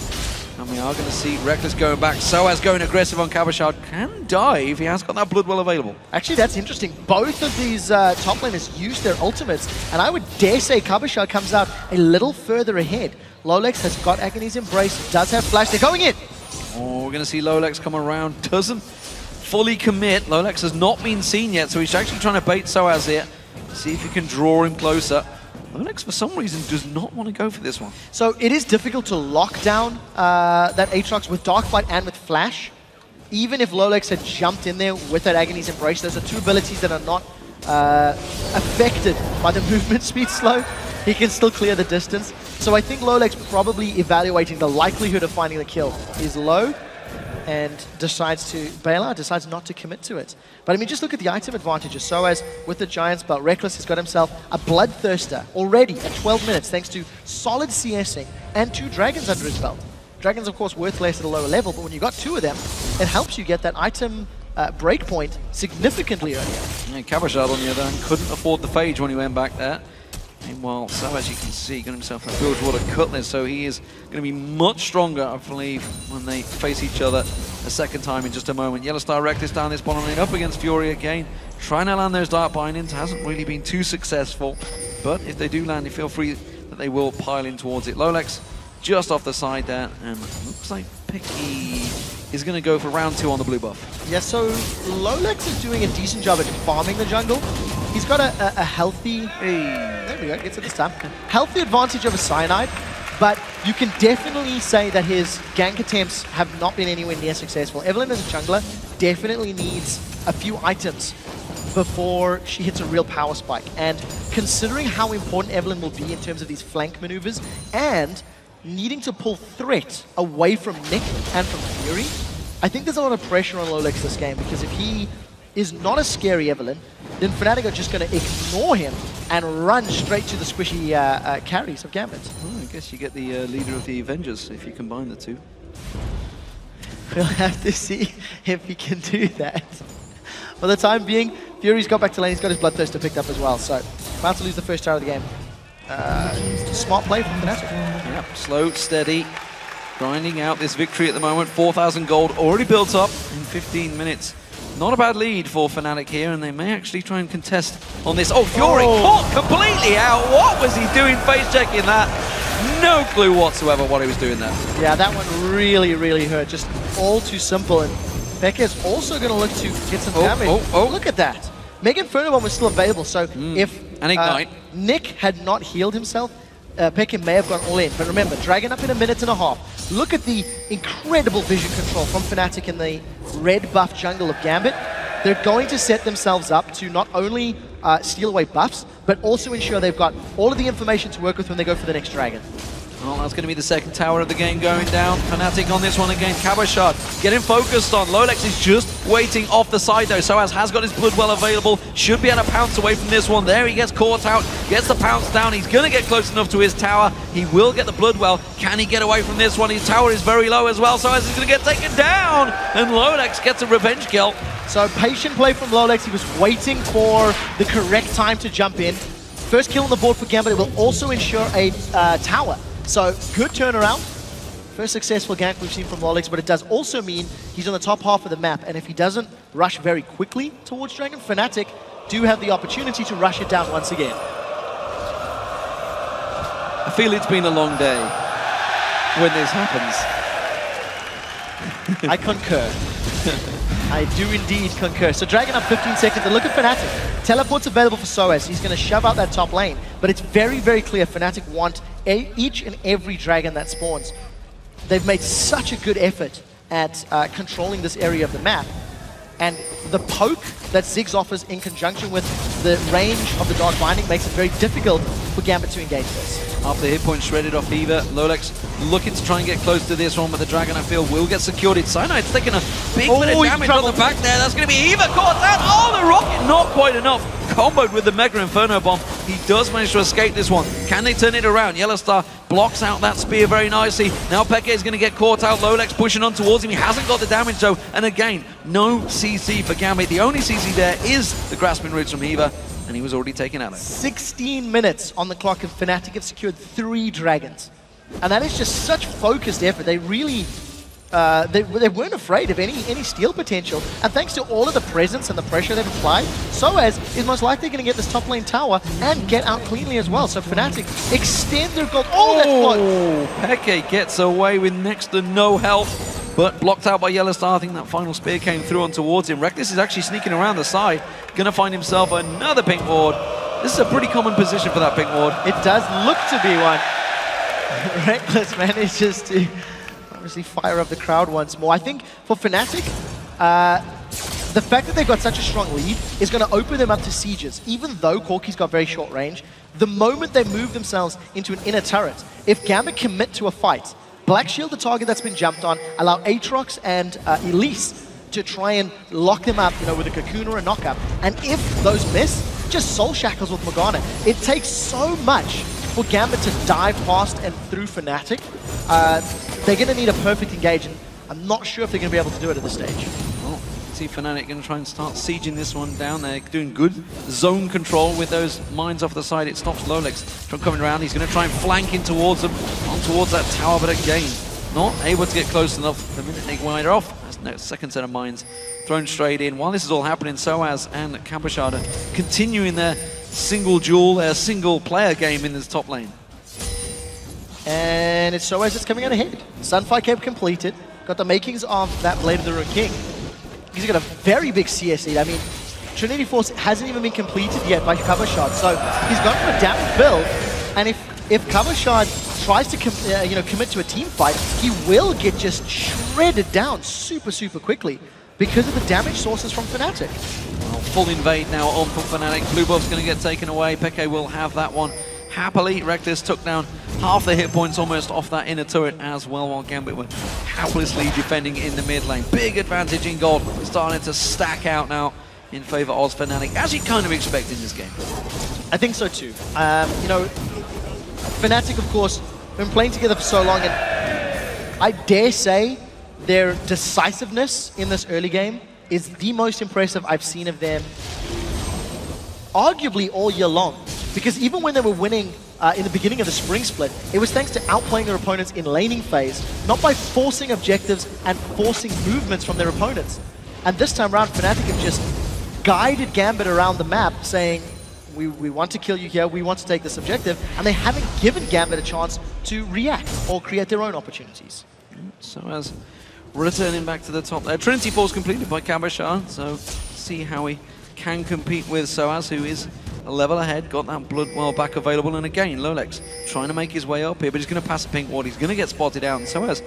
And we are going to see Reckless going back. Soaz going aggressive on Cabochard. Can dive. He has got that Bloodwell available. Actually, that's interesting. Both of these top laners use their ultimates. And I would dare say Cabochard comes out a little further ahead. Lolex has got Agony's Embrace. Does have Flash. They're going in. Oh, we're going to see Lolex come around. Doesn't fully commit. Lolex has not been seen yet, so he's actually trying to bait Soaz here. See if he can draw him closer. Lolex, for some reason, does not want to go for this one. So it is difficult to lock down that Aatrox with Darkflight and with Flash. Even if Lolex had jumped in there with that Agony's Embrace, those are two abilities that are not affected by the movement speed slow. He can still clear the distance. So I think Lolex probably evaluating the likelihood of finding the kill is low and decides not to commit to it. But I mean, just look at the item advantages. So as with the Giant's Belt, Reckless has got himself a Bloodthirster already at 12 minutes thanks to solid CSing and 2 Dragons under his belt. Dragons, of course, worth less at a lower level, but when you got 2 of them, it helps you get that item breakpoint significantly earlier. Yeah, Cabochard, on the other hand, couldn't afford the Phage when he went back there. Meanwhile, so as you can see, got himself a Bilgewater Cutlass, so he is going to be much stronger, I believe, when they face each other a second time in just a moment. Yellow Star Reckless down this bottom lane, up against Fury again. Trying to land those Dark Bindings, hasn't really been too successful. But if they do land, you feel free that they will pile in towards it. Lolex just off the side there, and looks like Picky is going to go for round 2 on the blue buff. Yeah, so Lolex is doing a decent job at farming the jungle. He's got a healthy... There we go, gets it this time. Healthy advantage over Cyanide, but you can definitely say that his gank attempts have not been anywhere near successful. Evelynn as a jungler definitely needs a few items before she hits a real power spike. And considering how important Evelynn will be in terms of these flank maneuvers and needing to pull threat away from Nick and from Fury, I think there's a lot of pressure on Lolex this game, because if is not as scary, Evelyn, then Fnatic are just going to ignore him and run straight to the squishy carries of Gambit. Well, I guess you get the leader of the Avengers if you combine the two. We'll have to see if he can do that. For the time being, Fury's got back to lane. He's got his Bloodthirster picked up as well. So, about to lose the first tower of the game. Smart play from Fnatic. Yep, slow, steady, grinding out this victory at the moment. 4,000 gold already built up in 15 minutes. Not a bad lead for Fnatic here, and they may actually try and contest on this. Oh, Fury caught completely out. What was he doing face checking that? No clue whatsoever what he was doing there. Yeah, that one really, really hurt. Just all too simple. And Pekka is also going to look to get some damage. Look at that. Mega Inferno Bomb was still available, so if and Ignite. Nick had not healed himself, Pekka may have gone all in. But remember, Dragon up in a minute and a half. Look at the incredible vision control from Fnatic in the red buff jungle of Gambit. They're going to set themselves up to not only steal away buffs, but also ensure they've got all of the information to work with when they go for the next Dragon. Well, that's going to be the second tower of the game going down. Fnatic on this one again. Cabochard getting focused on. Lolex is just waiting off the side though. Soaz has got his blood well available. Should be able to pounce away from this one. There he gets caught out. Gets the pounce down. He's going to get close enough to his tower. He will get the blood well. Can he get away from this one? His tower is very low as well. Soaz is going to get taken down. And Lolex gets a revenge kill. So patient play from Lolex. He was waiting for the correct time to jump in. First kill on the board for Gambit. It will also ensure a tower. So, good turnaround. First successful gank we've seen from Lolex, but it does also mean he's on the top half of the map, and if he doesn't rush very quickly towards Dragon, Fnatic do have the opportunity to rush it down once again. I feel it's been a long day when this happens. I concur. I do indeed concur. So Dragon up 15 seconds, and look at Fnatic. Teleport's available for Soaz. He's going to shove out that top lane, but it's very, very clear Fnatic want each and every Dragon that spawns. They've made such a good effort at controlling this area of the map, and the poke that Ziggs offers in conjunction with the range of the Dark Binding makes it very difficult for Gambit to engage this. After the hit point shredded off Eva, Lolex looking to try and get close to this one, but the Dragon, I feel, will get secured. It's Cyanide's taking a big bit of damage on the back there. That's going to be Eva caught out. Oh, the rocket, not quite enough. Comboed with the Mega Inferno Bomb. He does manage to escape this one. Can they turn it around? Yellowstar blocks out that spear very nicely. Now Pekka is going to get caught out. Lolex pushing on towards him. He hasn't got the damage though. And again, no CC for Gambit. The only CC there is the grasping roots from Eva. And he was already taken out. 16 minutes on the clock, and Fnatic have secured 3 Dragons. And that is just such focused effort. They really, they weren't afraid of any steal potential. And thanks to all of the presence and the pressure they've applied, Soaz is most likely going to get this top lane tower and get out cleanly as well. So Fnatic extend their gold. Oh, that's blocked. Peke gets away with next to no health. But blocked out by Yellowstar. I think that final spear came through on towards him. Reckless is actually sneaking around the side. Going to find himself another pink ward. This is a pretty common position for that pink ward. It does look to be one. Reckless manages to obviously fire up the crowd once more. I think for Fnatic, the fact that they've got such a strong lead is going to open them up to sieges. Even though Corki's got very short range, the moment they move themselves into an inner turret, if Gambit commit to a fight, Black Shield, the target that's been jumped on, allow Aatrox and Elise to try and lock them up, with a cocoon or a knockup. And if those miss, just Soul Shackles with Morgana. It takes so much for Gambit to dive past and through Fnatic. They're going to need a perfect engage, and I'm not sure if they're going to be able to do it at this stage. Well, see Fnatic going to try and start sieging this one down. They're doing good zone control with those mines off the side. It stops Lolex from coming around. He's going to try and flank in towards them, on towards that tower, but again, not able to get close enough. The minute they wind off, that's no second set of mines thrown straight in. While this is all happening, Soaz and Cabochard are continuing their single duel, their single player game in this top lane. And it's Soaz that's coming out ahead. Sunfire Cape completed. Got the makings of that Blade of the Rune King. He's got a very big CS lead. I mean, Trinity Force hasn't even been completed yet by Cabochard, so he's gone for a damage build. And if Cabochard tries to commit to a team fight, he will get just shredded down super, super quickly because of the damage sources from Fnatic. Well, full invade now on from Fnatic. Blue buff's going to get taken away. Peke will have that one happily. Reckless took down half the hit points almost off that inner turret as well, while Gambit were haplessly defending in the mid lane. Big advantage in gold, starting to stack out now in favor of Fnatic, as you kind of expect in this game. I think so too. You know, Fnatic, of course, been playing together for so long, and I dare say their decisiveness in this early game is the most impressive I've seen of them arguably all year long. Because even when they were winning in the beginning of the spring split, it was thanks to outplaying their opponents in laning phase, not by forcing objectives and forcing movements from their opponents. And this time around, Fnatic have just guided Gambit around the map, saying, we want to kill you here, we want to take this objective, and they haven't given Gambit a chance to react or create their own opportunities. So as returning back to the top there, Trinity Force completed by Kabashar, so see how he can compete with Soaz, who is a level ahead, got that blood well back available, and again, Lolex trying to make his way up here, but he's going to pass a pink ward, he's going to get spotted out, and Soaz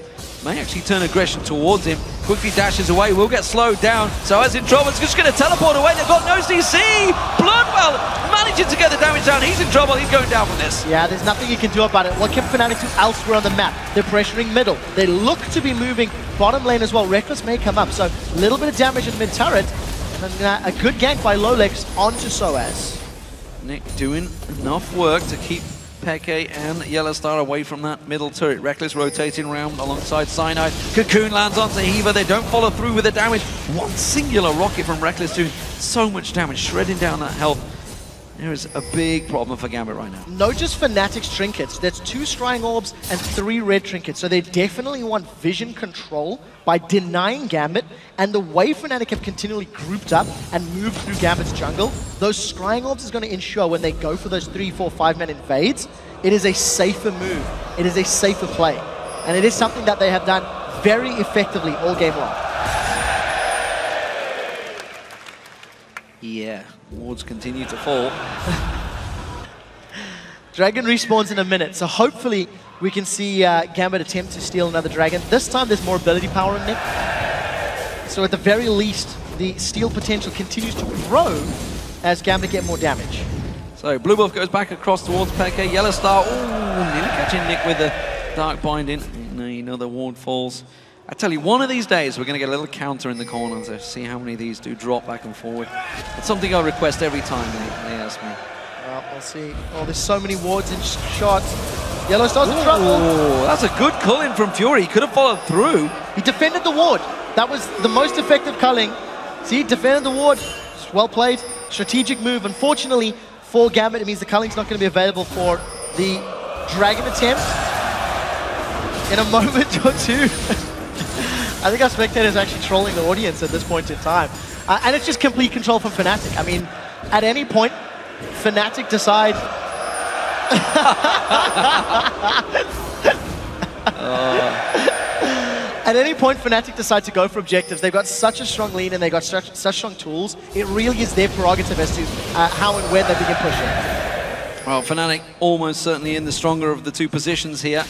may actually turn aggression towards him, quickly dashes away, will get slowed down, Soaz in trouble, it's just going to teleport away, they've got no CC, Bloodwell managing to get the damage down, he's in trouble, he's going down from this. Yeah, there's nothing you can do about it. What can Fnatic do elsewhere on the map? They're pressuring middle, they look to be moving bottom lane as well, Reckless may come up, so a little bit of damage in mid turret, and a good gank by Lolex onto Soaz. Nick doing enough work to keep Peke and Yellowstar away from that middle turret. Reckless rotating around alongside Cyanide. Cocoon lands onto Hiva. They don't follow through with the damage. One singular rocket from Reckless doing so much damage, shredding down that health. There is a big problem for Gambit right now. Not just Fnatic's trinkets. There's 2 Scrying Orbs and 3 red trinkets. So they definitely want vision control by denying Gambit. And the way Fnatic have continually grouped up and moved through Gambit's jungle, those Scrying Orbs is going to ensure when they go for those 3, 4, 5-man invades, it is a safer move. It is a safer play. And it is something that they have done very effectively all game long. Yeah, wards continue to fall. Dragon respawns in a minute, so hopefully we can see Gambit attempt to steal another dragon. This time there's more ability power in Nick. So at the very least, the steal potential continues to grow as Gambit get more damage. So Blue Buff goes back across towards Peke. Yellowstar, ooh, nearly catching Nick with the Dark Binding. Another ward falls. I tell you, one of these days we're going to get a little counter in the corner to see how many of these do drop back and forward. It's something I request every time they ask me. Well, we'll see. Oh, there's so many wards and shots. Yellowstar's in trouble. Oh, that's a good culling from Fury. He could have followed through. He defended the ward. That was the most effective culling. See, defended the ward. Well played. Strategic move. Unfortunately for Gambit, it means the culling's not going to be available for the dragon attempt in a moment or two. I think our spectators are actually trolling the audience at this point in time. And it's just complete control from Fnatic. I mean, at any point, Fnatic decide... At any point, Fnatic decide to go for objectives. They've got such a strong lead and they've got such strong tools. It really is their prerogative as to how and when they begin pushing. Well, Fnatic almost certainly in the stronger of the 2 positions here,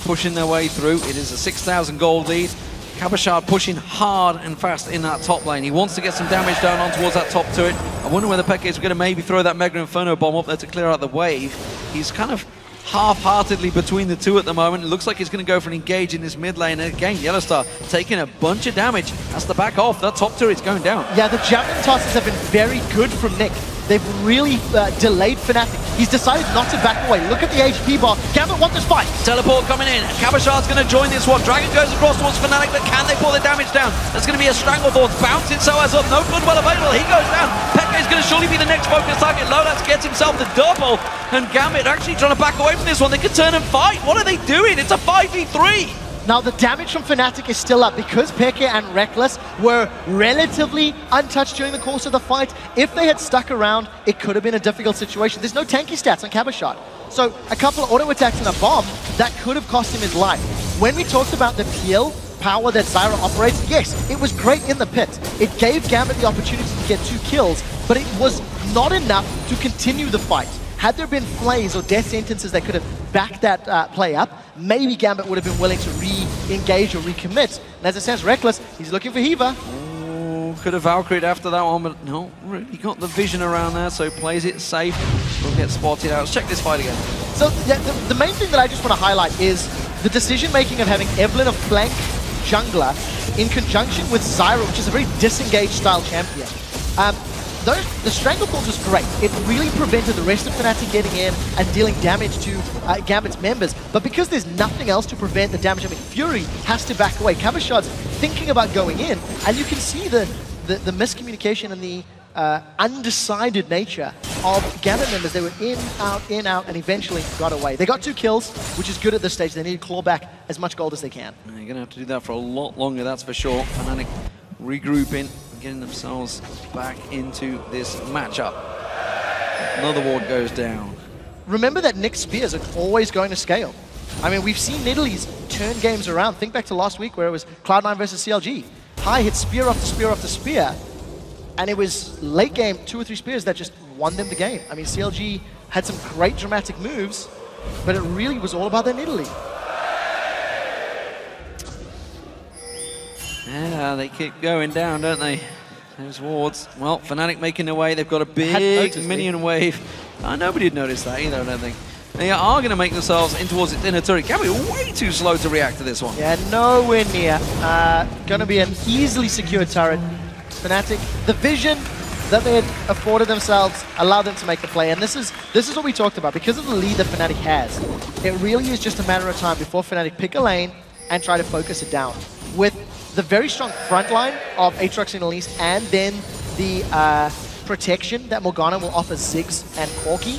pushing their way through. It is a 6,000 gold lead. Kabashar pushing hard and fast in that top lane. He wants to get some damage down on towards that top turret. I wonder whether Peke is going to maybe throw that Mega Inferno bomb up there to clear out the wave. He's kind of half-heartedly between the 2 at the moment. It looks like he's going to go for an engage in this mid lane. And again, Yellowstar taking a bunch of damage. Has to back off. That top turret's going down. Yeah, the javelin tosses have been very good from Nick. They've really delayed Fnatic. He's decided not to back away. Look at the HP bar. Gambit want this fight. Teleport coming in. Kabashar's going to join this one. Dragon goes across towards Fnatic, but can they pull the damage down? There's going to be a Stranglethorn bouncing Soaz up. No Bloodwell available. He goes down. Peke's going to surely be the next focus target. Lolas gets himself the double. And Gambit actually trying to back away from this one. They could turn and fight. What are they doing? It's a 5v3. Now the damage from Fnatic is still up because Peke and Reckless were relatively untouched during the course of the fight. If they had stuck around, it could have been a difficult situation. There's no tanky stats on Kabashar. So a couple of auto attacks and a bomb, that could have cost him his life. When we talked about the PL power that Zyra operates, yes, it was great in the pit. It gave Gambit the opportunity to get 2 kills, but it was not enough to continue the fight. Had there been flays or death sentences that could have backed that play up, maybe Gambit would have been willing to re-engage or recommit. And as it says, Reckless, he's looking for Hiva. Oh, could have Valkyried after that one, but no, really got the vision around there, so plays it safe. Will get spotted out. Let's check this fight again. So yeah, the main thing that I just want to highlight is the decision-making of having Evelyn a flank jungler in conjunction with Zyra, which is a very disengaged style champion. the Strangleforms was great. It really prevented the rest of Fnatic getting in and dealing damage to Gambit's members. But because there's nothing else to prevent the damage, I mean, Fury has to back away. Cabochard's thinking about going in, and you can see the miscommunication and the undecided nature of Gambit members. They were in, out, and eventually got away. They got 2 kills, which is good at this stage. They need to claw back as much gold as they can. You're going to have to do that for a lot longer, that's for sure. Fnatic regrouping, getting themselves back into this matchup. Another ward goes down. Remember that Nick's spears are always going to scale. I mean, we've seen Nidalee's turn games around. Think back to last week where it was Cloud9 versus CLG. High hit spear after spear after spear, and it was late game 2 or 3 spears that just won them the game. I mean, CLG had some great dramatic moves, but it really was all about their Nidalee. Yeah, they keep going down, don't they? Those wards. Well, Fnatic making their way. They've got a big minion wave. Nobody had noticed that either, I don't think. They are going to make themselves in towards its inner turret. Gambit way too slow to react to this one. Yeah, nowhere near. Going to be an easily secured turret. Fnatic, the vision that they had afforded themselves allowed them to make the play. And this is what we talked about. Because of the lead that Fnatic has, it really is just a matter of time before Fnatic pick a lane and try to focus it down. With the very strong front line of Aatrox in Elise, and then the protection that Morgana will offer Ziggs and Corki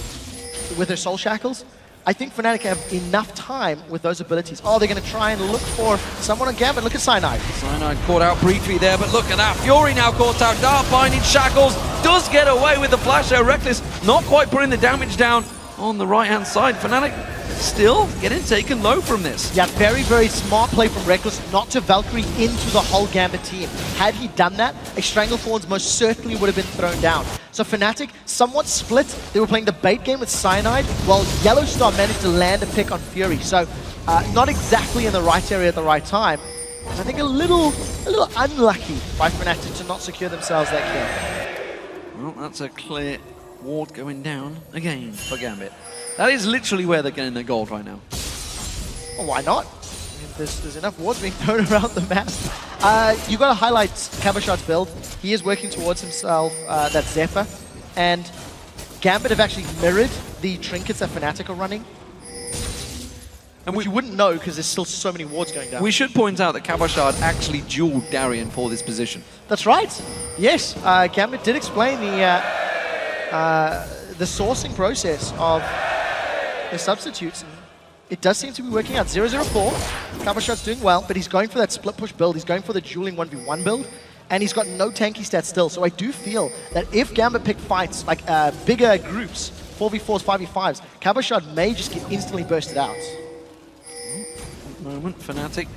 with her Soul Shackles, I think Fnatic have enough time with those abilities. Oh, they're going to try and look for someone on Gambit. Look at Cyanide. Cyanide caught out briefly there, but look at that. Fury now caught out. Dart binding Shackles does get away with the flash there. Reckless not quite putting the damage down on the right-hand side. Fnatic still getting taken low from this. Yeah, very, very smart play from Reckless not to Valkyrie into the whole Gambit team. Had he done that, a Stranglethorns most certainly would have been thrown down. So Fnatic, somewhat split. They were playing the bait game with Cyanide, while Yellowstar managed to land a pick on Fury. So not exactly in the right area at the right time. And I think a little unlucky by Fnatic to not secure themselves that kill. Well, that's a clear ward going down again for Gambit. That is literally where they're getting their gold right now. Well, why not? I mean, there's enough wards being thrown around the map. You got to highlight Cabochard's build. He is working towards himself that Zephyr, and Gambit have actually mirrored the trinkets that Fnatic are running. And which you wouldn't know because there's still so many wards going down. We should point out that Cabochard actually dueled Darien for this position. That's right. Yes, Gambit did explain the sourcing process of the substitutes. It does seem to be working out. 0-0-4. Cabochard's doing well, but he's going for that split push build. He's going for the dueling 1v1 build, and he's got no tanky stats still. So I do feel that if Gambit pick fights, like bigger groups, 4v4s, 5v5s, Cabochard may just get instantly bursted out. At the moment, Fnatic,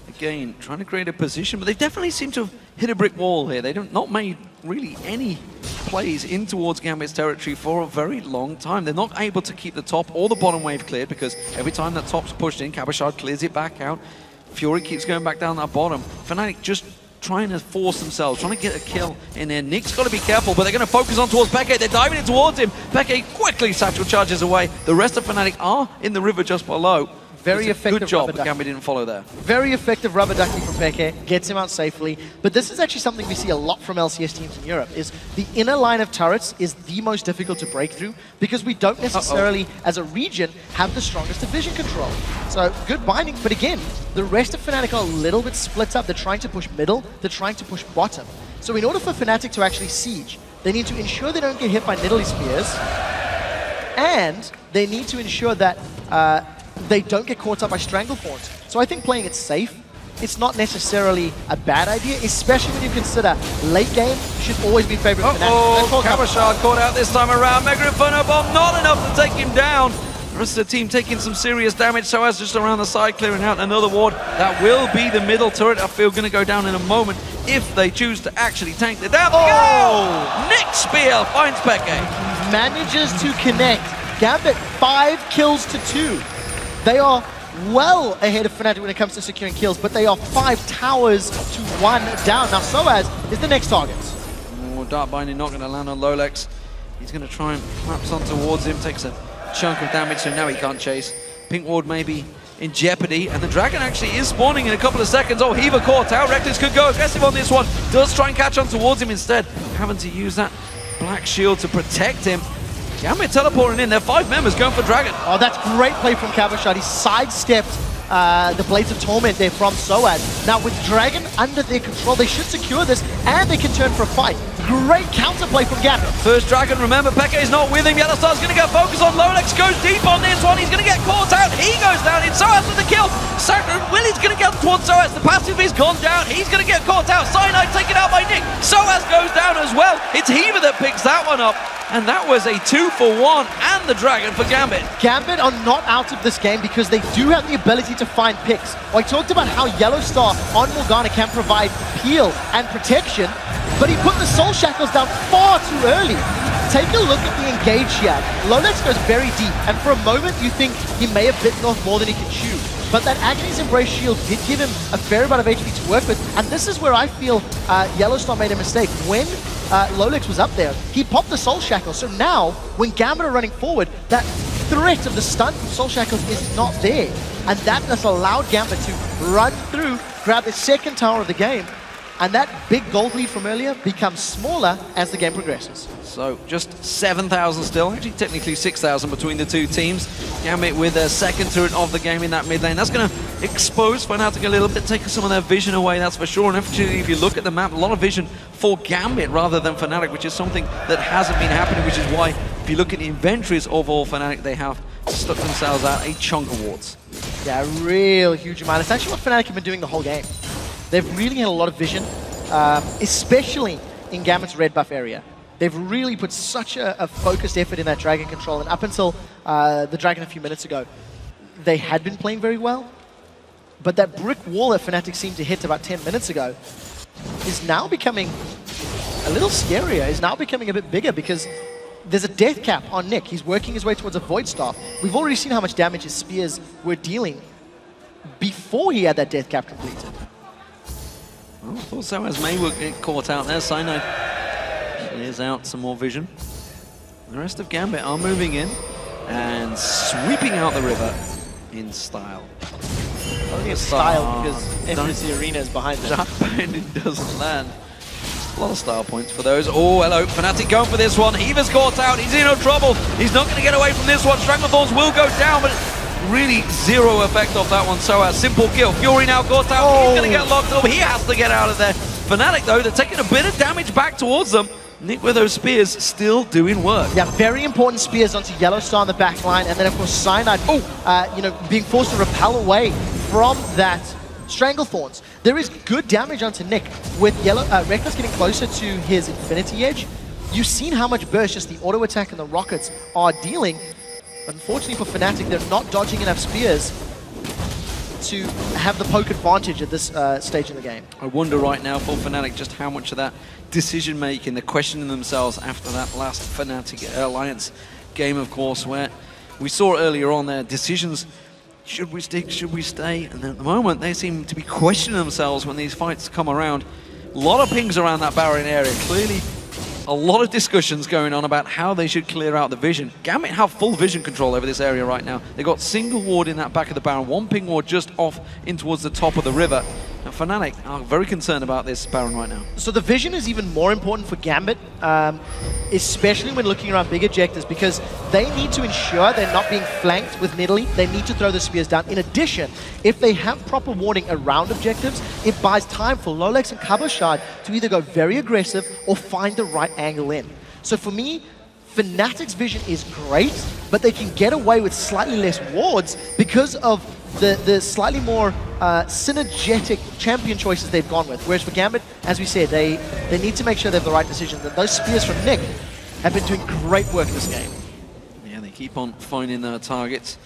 again, trying to create a position, but they definitely seem to have hit a brick wall here. They've not made really any plays in towards Gambit's territory for a very long time. They're not able to keep the top or the bottom wave cleared because every time that top's pushed in, Cabochard clears it back out. Fury keeps going back down that bottom. Fnatic just trying to force themselves, trying to get a kill in there. Nick's got to be careful, but they're going to focus on towards Peke. They're diving in towards him. Peke quickly satchel charges away. The rest of Fnatic are in the river just below. Very effective. Good job, but Gambit didn't follow there. Very effective rubber ducking from Peke, gets him out safely. But this is actually something we see a lot from LCS teams in Europe, is the inner line of turrets is the most difficult to break through because we don't necessarily, as a region, have the strongest division control. So good binding, but again, the rest of Fnatic are a little bit split up. They're trying to push middle, they're trying to push bottom. So in order for Fnatic to actually siege, they need to ensure they don't get hit by Nidalee spears, and they need to ensure that they don't get caught up by Stranglethorns. So I think playing it safe, it's not necessarily a bad idea, especially when you consider late game should always be favored for Fnatic. Cabochard caught out this time around. Mega Inferno Bomb, not enough to take him down. The rest of the team taking some serious damage, so as just around the side clearing out another ward. That will be the middle turret, I feel, going to go down in a moment if they choose to actually tank the down. Oh! Nick Spear finds Peke. Manages to connect. Gambit 5 kills to 2. They are well ahead of Fnatic when it comes to securing kills, but they are 5 towers to 1 down. Now Soaz is the next target. Oh, Dart Binding not going to land on Lolex. He's going to try and collapse on towards him, takes a chunk of damage, so now he can't chase. Pink Ward may be in jeopardy, and the Dragon actually is spawning in a couple of seconds. Oh, Heaver caught out. Reckless could go aggressive on this one. Does try and catch on towards him instead. Having to use that Black Shield to protect him. Gambit teleporting in there, 5 members going for Dragon. Oh, that's great play from Cabochard. He sidestepped the Blades of Torment there from Soaz. Now with Dragon under their control, they should secure this and they can turn for a fight. Great counterplay from Gambit. First Dragon, remember, Peke is not with him. Yellowstar's going to get focused on Lolex, goes deep on this one. He's going to get caught out. He goes down. It's Soaz with the kill. Willie's going to get towards Soaz. The passive is gone down. He's going to get caught out. Cyanide taken out by Nick. Soaz goes down as well. It's Heaver that picks that one up. And that was a 2-for-1 and the Dragon for Gambit. Gambit are not out of this game because they do have the ability to find picks. I talked about how Yellowstar on Morgana can provide peel and protection, but he put the Soul Shackles down far too early. Take a look at the engage here. Lolex goes very deep, and for a moment you think he may have bitten off more than he can chew. But that Agony's Embrace shield did give him a fair amount of HP to work with, and this is where I feel Yellowstar made a mistake. When Lolex was up there, he popped the Soul Shackles, so now when Gambit are running forward, that threat of the stun from Soul Shackles is not there. And that has allowed Gambit to run through, grab the second tower of the game, and that big gold lead from earlier becomes smaller as the game progresses. So just 7,000 still, actually technically 6,000 between the two teams. Gambit with their second turret of the game in that mid lane. That's going to expose Fnatic a little bit, take some of their vision away, that's for sure. And actually, if you look at the map, a lot of vision for Gambit rather than Fnatic, which is something that hasn't been happening, which is why, if you look at the inventories of all Fnatic, they have stuck themselves out a chunk of wards. Yeah, a real huge amount. It's actually what Fnatic have been doing the whole game. They've really had a lot of vision, especially in Gambit's red buff area. They've really put such a focused effort in that Dragon control, and up until the Dragon a few minutes ago, they had been playing very well. But that brick wall that Fnatic seemed to hit about 10 minutes ago is now becoming a little scarier, is now becoming a bit bigger because there's a death cap on Nick. He's working his way towards a Void Staff. We've already seen how much damage his spears were dealing before he had that death cap completed. Well, I thought Soaz may get caught out there. Cyanide clears out some more vision. The rest of Gambit are moving in and sweeping out the river in style. I think it's style because FNC Arena is behind them. That banding doesn't land. A lot of style points for those. Oh, hello, Fnatic going for this one. Heaver's caught out, he's in no trouble. He's not going to get away from this one. Stranglethorns will go down, but really zero effect off that one. So a simple kill. Fury now caught out, he's going to get locked up. He has to get out of there. Fnatic, though, they're taking a bit of damage back towards them. Nick with those spears still doing work. Yeah, very important spears onto Yellowstar on the back line, and then of course Cyanide, you know, being forced to repel away from that Stranglethorns. There is good damage onto Nick with Reckless getting closer to his Infinity Edge. You've seen how much burst just the auto attack and the rockets are dealing. Unfortunately for Fnatic, they're not dodging enough spears to have the poke advantage at this stage in the game. I wonder right now for Fnatic just how much of that decision making, they're questioning themselves after that last Fnatic Alliance game, of course, where we saw earlier on their decisions. Should we stick? Should we stay? And at the moment, they seem to be questioning themselves when these fights come around. A lot of pings around that Baron area. Clearly, a lot of discussions going on about how they should clear out the vision. Gambit have full vision control over this area right now. They've got single ward in that back of the Baron, one ping ward just off in towards the top of the river. And Fnatic are very concerned about this Baron right now. So the vision is even more important for Gambit, especially when looking around big objectives, because they need to ensure they're not being flanked with Nidalee. They need to throw the spears down. In addition, if they have proper warding around objectives, it buys time for Lolex and Cabochard to either go very aggressive or find the right angle in. So for me, Fnatic's vision is great, but they can get away with slightly less wards because of the slightly more synergetic champion choices they've gone with. Whereas for Gambit, as we said, they need to make sure they have the right decisions. And those spears from Nick have been doing great work this game. Yeah, they keep on finding their targets.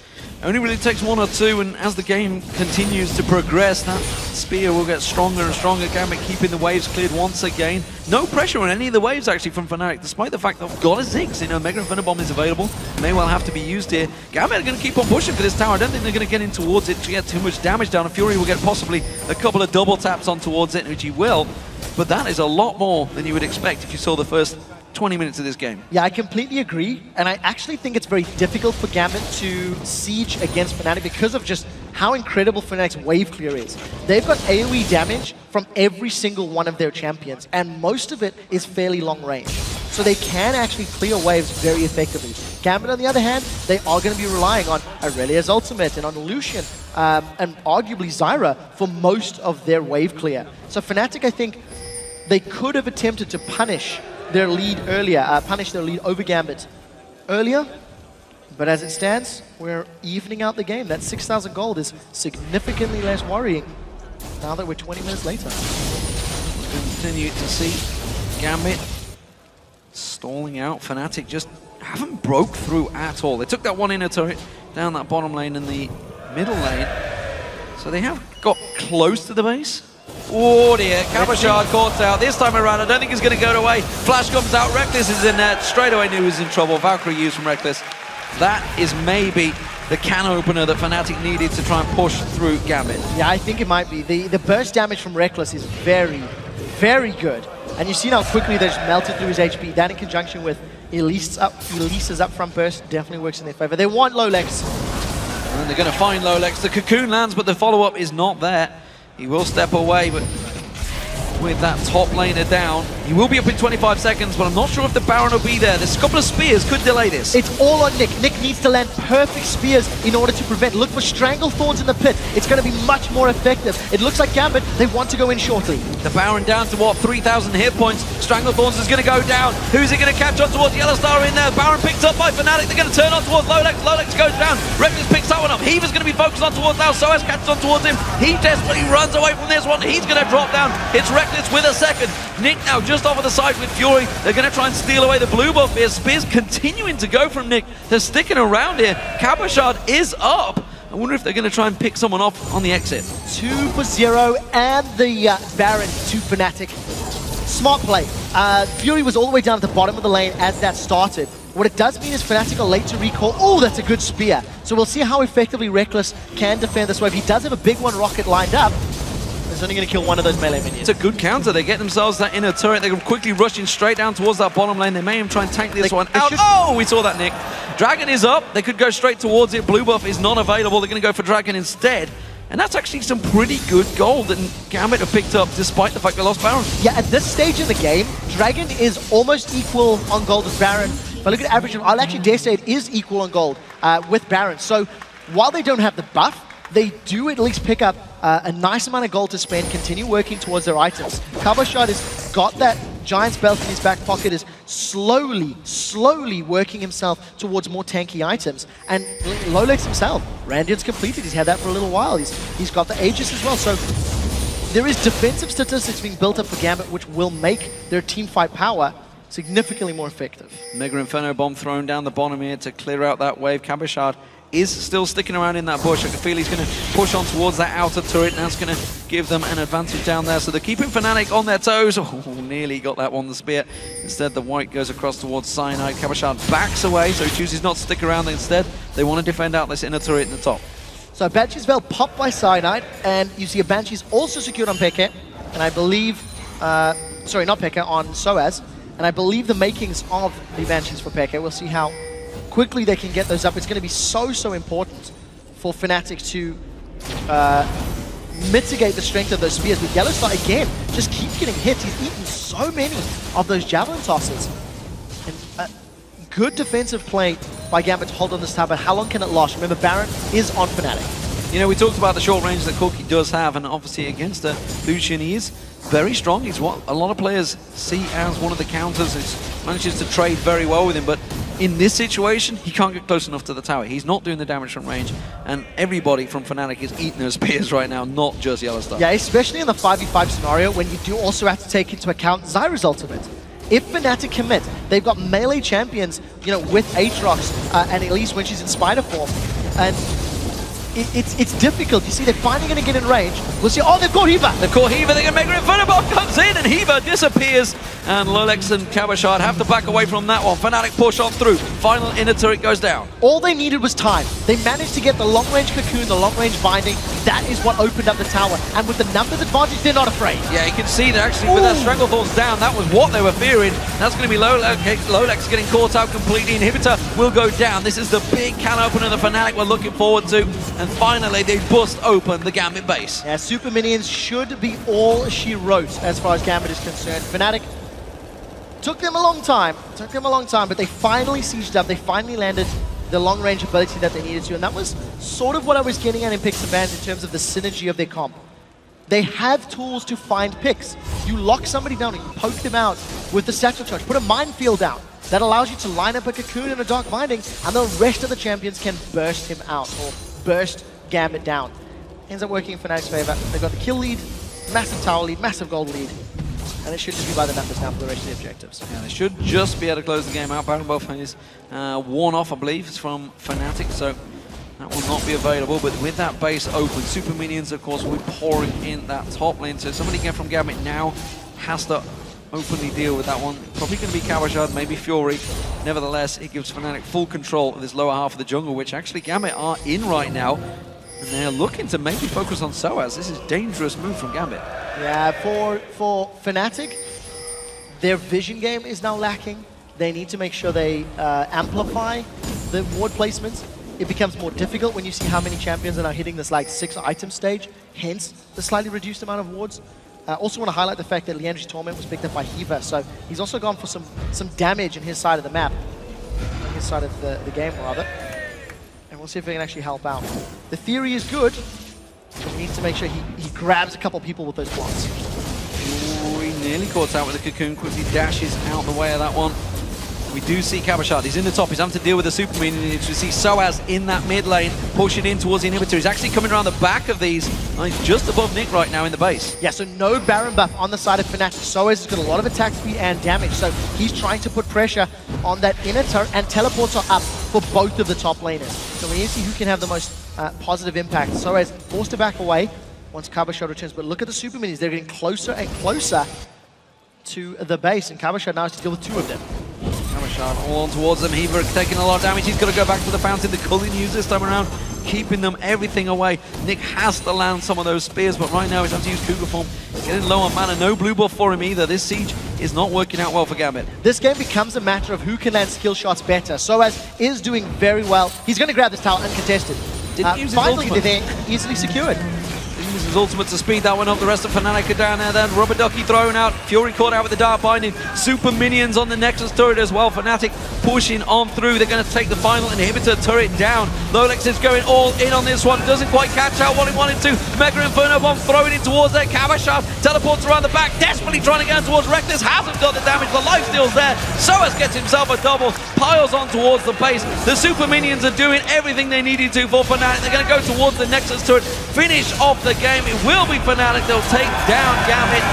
Only really takes one or two, and as the game continues to progress, that spear will get stronger and stronger. Gambit keeping the waves cleared once again. No pressure on any of the waves, actually, from Fnatic, despite the fact that they've got a Ziggs. You know, Mega Infinite Bomb is available. May well have to be used here. Gambit are going to keep on pushing for this tower. I don't think they're going to get in towards it to get too much damage down. And Fury will get possibly a couple of double taps on towards it, which he will. But that is a lot more than you would expect if you saw the first 20 minutes of this game. Yeah, I completely agree, and I actually think it's very difficult for Gambit to siege against Fnatic because of just how incredible Fnatic's wave clear is. They've got AoE damage from every single one of their champions, and most of it is fairly long range. so they can actually clear waves very effectively. Gambit, on the other hand, they are going to be relying on Aurelia's ultimate and on Lucian and arguably Zyra for most of their wave clear. So Fnatic, I think, they could have attempted to punish their lead earlier, punish their lead over Gambit earlier, but as it stands, we're evening out the game. That 6,000 gold is significantly less worrying now that we're 20 minutes later. Continue to see Gambit stalling out. Fnatic just haven't broke through at all. They took that one inner turret down that bottom lane in the middle lane, so they have got close to the base. Oh dear, Cabochard caught out. This time around, I don't think he's going to go away. Flash comes out, Reckless is in there. Straight away knew he was in trouble. Valkyrie used from Reckless. That is maybe the can opener that Fnatic needed to try and push through Gambit. Yeah, I think it might be. The burst damage from Reckless is very, very good. And you see how quickly they just melted through his HP. That in conjunction with Elise's upfront burst definitely works in their favor. They want Lolex. And they're going to find Lolex. The cocoon lands, but the follow-up is not there. He will step away, but with that top laner down, he will be up in 25 seconds, but I'm not sure if the Baron will be there. There's a couple of spears, could delay this. It's all on Nick. Nick needs to land perfect spears in order to prevent. Look for Strangle Thorns in the pit. It's going to be much more effective. It looks like Gambit, they want to go in shortly. The Baron down to what, 3,000 hit points. Strangle Thorns is going to go down. Who's he going to catch on towards Yellowstar in there? Baron picked up by Fnatic. They're going to turn on towards Lolex. Lolex goes down. Reckless picks that one up. Heaver's going to be focused on towards now. Soaz catches on towards him. He desperately runs away from this one. He's going to drop down. It's Reckless with a second. Nick now just off of the side with Fury. They're going to try and steal away the blue buff here. Spears continuing to go from Nick. They're sticking around here. Cabochard is up. I wonder if they're going to try and pick someone off on the exit. 2 for 0 and the Baron to Fnatic. Smart play. Fury was all the way down at the bottom of the lane as that started. What it does mean is Fnatic are late to recall. Oh, that's a good spear. So we'll see how effectively Reckless can defend this wave. He does have a big one rocket lined up. He's only going to kill one of those melee minions. It's a good counter. They get themselves that inner turret. They're quickly rushing straight down towards that bottom lane. They may even try and tank this one out. Oh, we saw that, Nick. Dragon is up. They could go straight towards it. Blue buff is not available. They're going to go for Dragon instead. And that's actually some pretty good gold that Gambit have picked up despite the fact they lost Baron. Yeah, at this stage in the game, Dragon is almost equal on gold as Baron. If I look at average, I'll actually dare say it is equal on gold with Baron. So while they don't have the buff, they do at least pick up a nice amount of gold to spend, continue working towards their items. Cabochard has got that Giant's belt in his back pocket, is slowly working himself towards more tanky items. And Lolex himself, Radiant's completed. He's had that for a little while. He's got the Aegis as well. So there is defensive statistics being built up for Gambit, which will make their team fight power significantly more effective. Mega Inferno Bomb thrown down the bottom here to clear out that wave. Cabochard is still sticking around in that bush. I can feel he's going to push on towards that outer turret, and that's going to give them an advantage down there. So they're keeping Fnatic on their toes. Oh, nearly got that one, the spear. Instead, the white goes across towards Cyanide. Cabochard backs away, so he chooses not to stick around. Instead, they want to defend out this inner turret in the top. So Banshee's Veil popped by Cyanide, and you see a Banshee's also secured on Peke, and I believe, sorry, not Peke, on Soaz, and I believe the makings of the Banshees for Peke. We'll see how quickly they can get those up. It's going to be so important for Fnatic to mitigate the strength of those spears. With Yellowstar, again, just keeps getting hit. He's eaten so many of those javelin tosses. And good defensive play by Gambit to hold on this tower, but how long can it last? Remember, Baron is on Fnatic. You know, we talked about the short range that Corki does have, and obviously against Lucian, he is very strong. He's what a lot of players see as one of the counters. He manages to trade very well with him, but in this situation, he can't get close enough to the tower. He's not doing the damage from range, and everybody from Fnatic is eating those spears right now, not just Yellowstar. Yeah, especially in the 5v5 scenario, when you do also have to take into account Zyra's ultimate. If Fnatic commit, they've got melee champions, you know, with Aatrox and Elise when she's in spider form, and it's difficult. You see, they're finally going to get in range. We'll see. Oh, they've caught Heaver. They've caught Heaver. They're going to make Inferno Bomb comes in, and Heaver disappears. And Lolex and Cabochard have to back away from that one. Fnatic push on through. Final inner turret goes down. All they needed was time. They managed to get the long-range cocoon, the long-range binding. That is what opened up the tower. And with the numbers advantage, they're not afraid. Yeah, you can see that actually with that Stranglethorns down, that was what they were fearing. That's going to be Lolex getting caught out completely. Inhibitor will go down. This is the big can opener the Fnatic were looking forward to. And finally, they bust open the Gambit base. Yeah, Super Minions should be all she wrote as far as Gambit is concerned. Fnatic, Took them a long time. Took them a long time, but they finally sieged up. They finally landed the long-range ability that they needed to, and that was sort of what I was getting at in picks and bans in terms of the synergy of their comp. They have tools to find picks. You lock somebody down and you poke them out with the satchel charge. Put a minefield down. That allows you to line up a cocoon and a dark binding, and the rest of the champions can burst him out or burst Gambit down. Ends up working in Fnatic's favor. They got the kill lead, massive tower lead, massive gold lead, and it should just be by the numbers now for the rest of the objectives. Yeah, they should just be able to close the game out. Baron Buff is worn off, I believe. It's from Fnatic, so that will not be available. But with that base open, Super Minions, of course, will be pouring in that top lane. So somebody again from Gambit now has to openly deal with that one. Probably going to be Cabashard, maybe Fury. Nevertheless, it gives Fnatic full control of this lower half of the jungle, which actually Gambit are in right now. And they're looking to maybe focus on Soaz. This is a dangerous move from Gambit. Yeah, for Fnatic, their vision game is now lacking. They need to make sure they amplify the ward placements. It becomes more difficult when you see how many champions are now hitting this like 6-item stage, hence the slightly reduced amount of wards. Also want to highlight the fact that Liandry's Torment was picked up by Hiva, so he's also gone for some damage in his side of the map, his side of the game rather. And we'll see if we can actually help out. The theory is good, but he needs to make sure he grabs a couple people with those blocks. Ooh, he nearly caught out with the cocoon, quickly dashes out the way of that one. We do see Cabashard, he's in the top, he's having to deal with the Super Minion. We see Soaz in that mid lane, pushing in towards the inhibitor. He's actually coming around the back of these, and he's just above Nick right now in the base. Yeah, so no Baron buff on the side of Fnatic. Soaz has got a lot of attack speed and damage, so he's trying to put pressure on that inner turret, and teleports are up for both of the top laners. So we need to see who can have the most positive impact. Soaz forced to back away once Cabashard returns, but look at the Super Minions, they're getting closer and closer to the base, and Cabashard now has to deal with two of them. Cabashard all on towards them. Hiva taking a lot of damage. He's got to go back to the fountain. The Culling use this time around, keeping them everything away. Nick has to land some of those spears, but right now he's having to use Cougar form. He's getting low on mana. No blue buff for him either. This siege is not working out well for Gambit. This game becomes a matter of who can land skill shots better. Soaz is doing very well. He's going to grab this tower uncontested. Didn't use his finally, ultimate. they're there, easily secured. Uses his ultimate to speed that one up. The rest of Fnatic are down there then. Rubber Ducky thrown out. Fury caught out with the Dark Binding. Super Minions on the Nexus turret as well. Fnatic pushing on through. They're going to take the final inhibitor turret down. Lolex is going all in on this one. Doesn't quite catch out what he wanted to. Mega Inferno Bomb throwing it towards there. Cabashard teleports around the back. Desperately trying to get towards Reckless. Hasn't got the damage. The lifesteal's there. Soaz gets himself a double. Piles on towards the base. The Super Minions are doing everything they needed to for Fnatic. They're going to go towards the Nexus turret. Finish off the game. It will be Fnatic. They'll take down Gambit.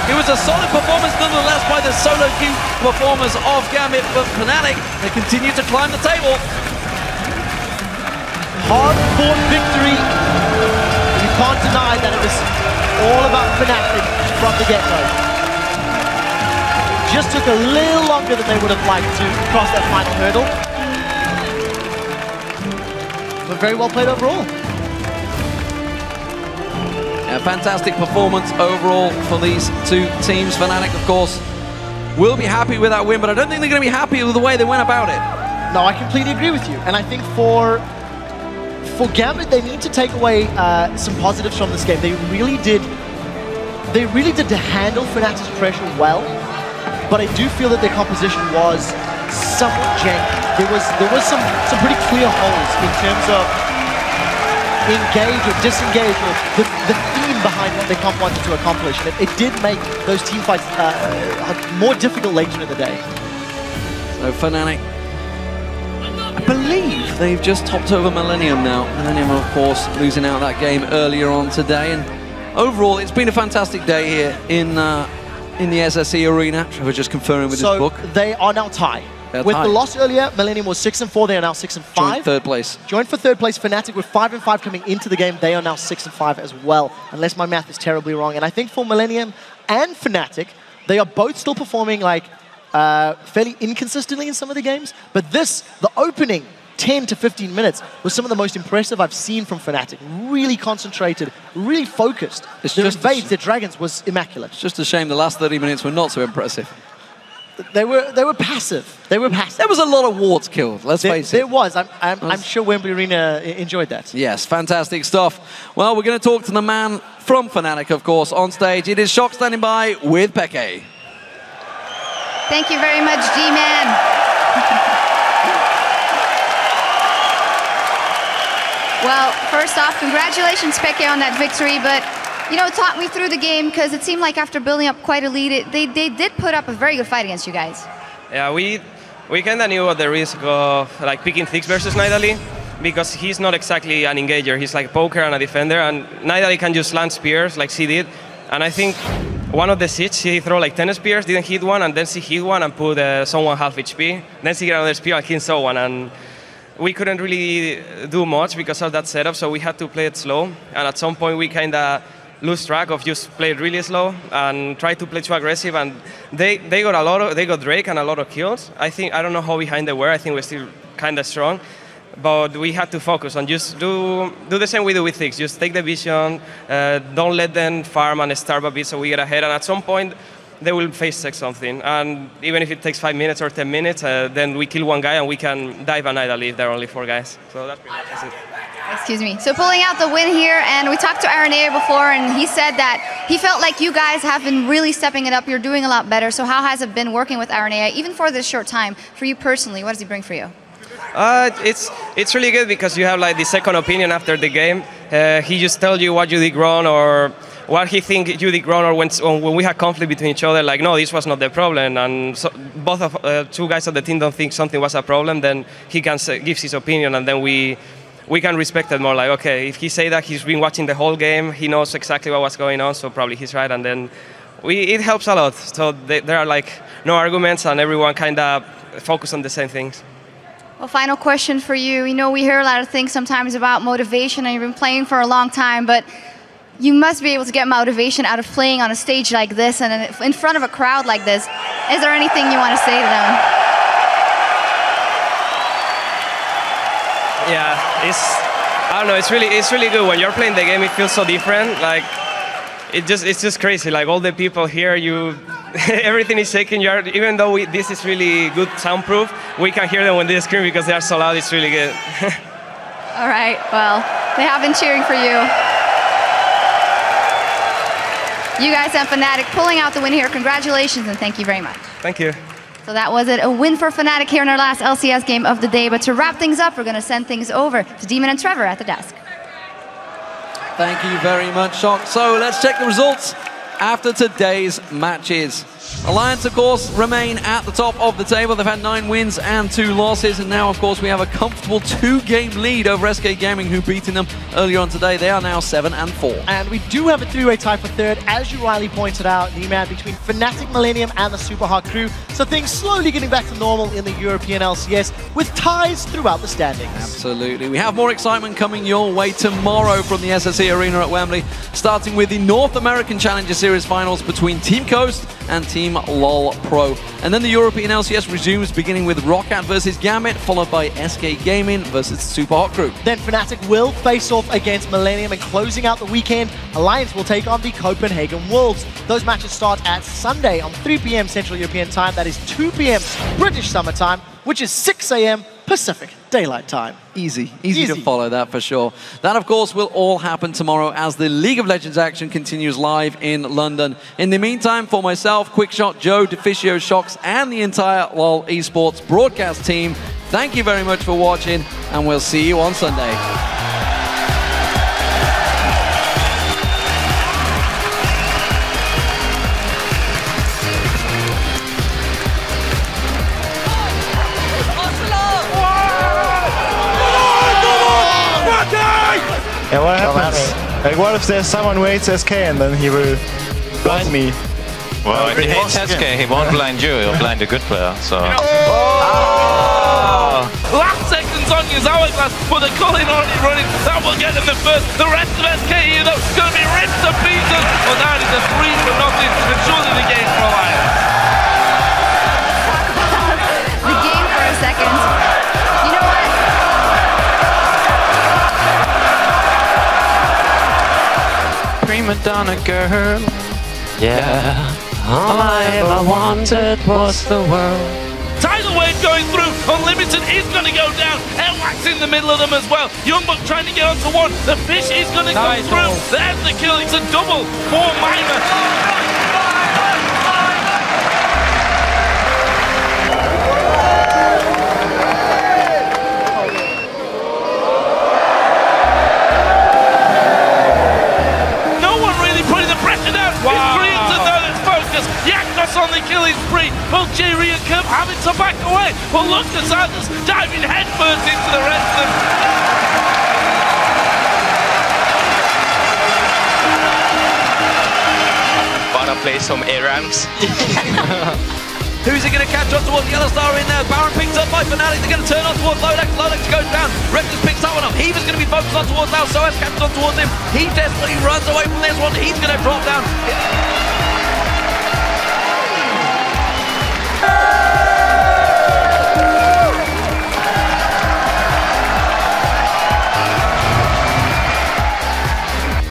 It was a solid performance nonetheless by the solo queue performers of Gambit, but Fnatic, they continue to climb the table. Hard-fought victory. You can't deny that it was all about Fnatic from the get-go. Just took a little longer than they would have liked to cross that final hurdle. But very well played overall. A fantastic performance overall for these two teams. Fnatic, of course, will be happy with that win, but I don't think they're going to be happy with the way they went about it. No, I completely agree with you. And I think for Gambit, they need to take away some positives from this game. They really did to handle Fnatic's pressure well, but I do feel that their composition was somewhat janky. There was some pretty clear holes in terms of engage or disengage, or the theme behind what they wanted to accomplish. And it did make those team fights more difficult later in the day. So Fnatic, I believe they've just topped over Millennium now. Millennium, of course, losing out that game earlier on today. And overall, it's been a fantastic day here in the SSE arena. Trevor just confirming with his book. So they are now tied. With the loss earlier, Millennium was 6-4. They are now 6-5. Joint third place. Joined for third place. Fnatic with 5-5 coming into the game. They are now 6-5 as well, unless my math is terribly wrong. And I think for Millennium and Fnatic, they are both still performing like fairly inconsistently in some of the games. But the opening 10 to 15 minutes was some of the most impressive I've seen from Fnatic. Really concentrated, really focused. Their invades, their dragons was immaculate. It's just a shame the last 30 minutes were not so impressive. They were passive. They were passive. There was a lot of wards killed, let's face it. There was. I'm sure Wembley Arena enjoyed that. Yes, fantastic stuff. Well, we're going to talk to the man from Fnatic, of course, on stage. It is Shock standing by with Peke. Thank you very much, G-Man. Well, first off, congratulations, Peke, on that victory. But, you know, talk me through the game, because it seemed like after building up quite a lead, they did put up a very good fight against you guys. Yeah, we kind of knew what the risk of like picking Thix versus Nidalee, because he's not exactly an engager. He's like a poker and a defender, and Nidalee can just land spears like she did. And I think one of the seeds, he threw like 10 spears, didn't hit one, and then she hit one and put someone half HP. Then she got another spear and hit someone, and we couldn't really do much because of that setup, so we had to play it slow. And at some point, we kind of lose track of just play it really slow and try to play too aggressive. And they got Drake and a lot of kills. I don't know how behind they were. I think we're still kind of strong. But we had to focus on just do the same we do with Thix. Just take the vision, don't let them farm and starve a bit so we get ahead. And at some point, they will face check something. And even if it takes 5 minutes or 10 minutes, then we kill one guy and we can dive a Nidalee if there are only 4 guys. So that's pretty much it. Excuse me. So pulling out the win here, and we talked to Aranea before, and he said that he felt like you guys have been really stepping it up. You're doing a lot better. So how has it been working with Aranea, even for this short time, for you personally? What does he bring for you? It's really good because you have like the second opinion after the game. He just tells you what you did wrong or what he thinks you did wrong, or when we had conflict between each other, like, no, this was not the problem, and so both of 2 guys of the team don't think something was a problem, then he can gives his opinion, and then we can respect it more. Like, okay, if he say that he's been watching the whole game, he knows exactly what was going on, so probably he's right, and then it helps a lot. So there are like no arguments, and everyone kind of focus on the same things. Well, final question for you. You know, we hear a lot of things sometimes about motivation, and you've been playing for a long time, but you must be able to get motivation out of playing on a stage like this and in front of a crowd like this. Is there anything you want to say to them? Yeah, I don't know. It's really good when you're playing the game. It feels so different. Like it's just crazy. Like all the people here, everything is shaking. Even though this is really good soundproof, we can hear them when they scream because they are so loud. It's really good. All right. Well, they have been cheering for you. You guys and Fnatic pulling out the win here. Congratulations and thank you very much. Thank you. So that was it, a win for Fnatic here in our last LCS game of the day. But to wrap things up, we're going to send things over to Demon and Trevor at the desk. Thank you very much, Shock. So let's check the results after today's matches. Alliance, of course, remain at the top of the table. They've had 9 wins and 2 losses, and now, of course, we have a comfortable 2-game lead over SK Gaming, who beaten them earlier on today. They are now 7-4. And we do have a 3-way tie for third, as you rightly pointed out, the man between Fnatic, Millennium, and the Super Hard crew. So things slowly getting back to normal in the European LCS, with ties throughout the standings. Absolutely. We have more excitement coming your way tomorrow from the SSE Arena at Wembley, starting with the North American Challenger Series finals between Team Coast and Team LOL Pro. And then the European LCS resumes, beginning with Roccat versus Gambit, followed by SK Gaming versus Super Hot Crew. Then Fnatic will face off against Millennium, and closing out the weekend, Alliance will take on the Copenhagen Wolves. Those matches start at Sunday on 3 p.m. Central European Time. That is 2 p.m. British Summer Time, which is 6 a.m. Pacific Daylight Time. Easy to follow that for sure. That, of course, will all happen tomorrow as the League of Legends action continues live in London. In the meantime, for myself, Quickshot, Joe, Deficio, Shocks, and the entire LoL Esports broadcast team, thank you very much for watching, and we'll see you on Sunday. Yeah, what happens? Like, what if there's someone who hates SK and then he will blind me? Well, if he hates SK, he won't blind you, he'll blind a good player, so... Last seconds on his hourglass, but the Colin already running. That will get him the first. The rest of SK, you know, going to be ripped to pieces. But that is a 3 for nothing, and surely the game for Alliance. The game for a second. You know what? Prima donna girl. Yeah. All I ever wanted was the world. Tidal wave going through. Unlimited is going to go down. Airwax in the middle of them as well. Youngbuck trying to get onto one. The fish is going to come through. There's the kill. It's a double for Mima. the killing spree. Bulgaria come having to back away. Well, look, the Sanders diving headfirst into the rest of them. Wanna play some ARAMs? Who's he going to catch on towards Yellow Star in there? Baron picked up by Fnatic. They're going to turn on towards Lodex. Lodex goes down. Reckless picks that one up. Heaver's going to be focused on towards now. Soas catches on towards him. He desperately runs away from this one. He's going to drop down.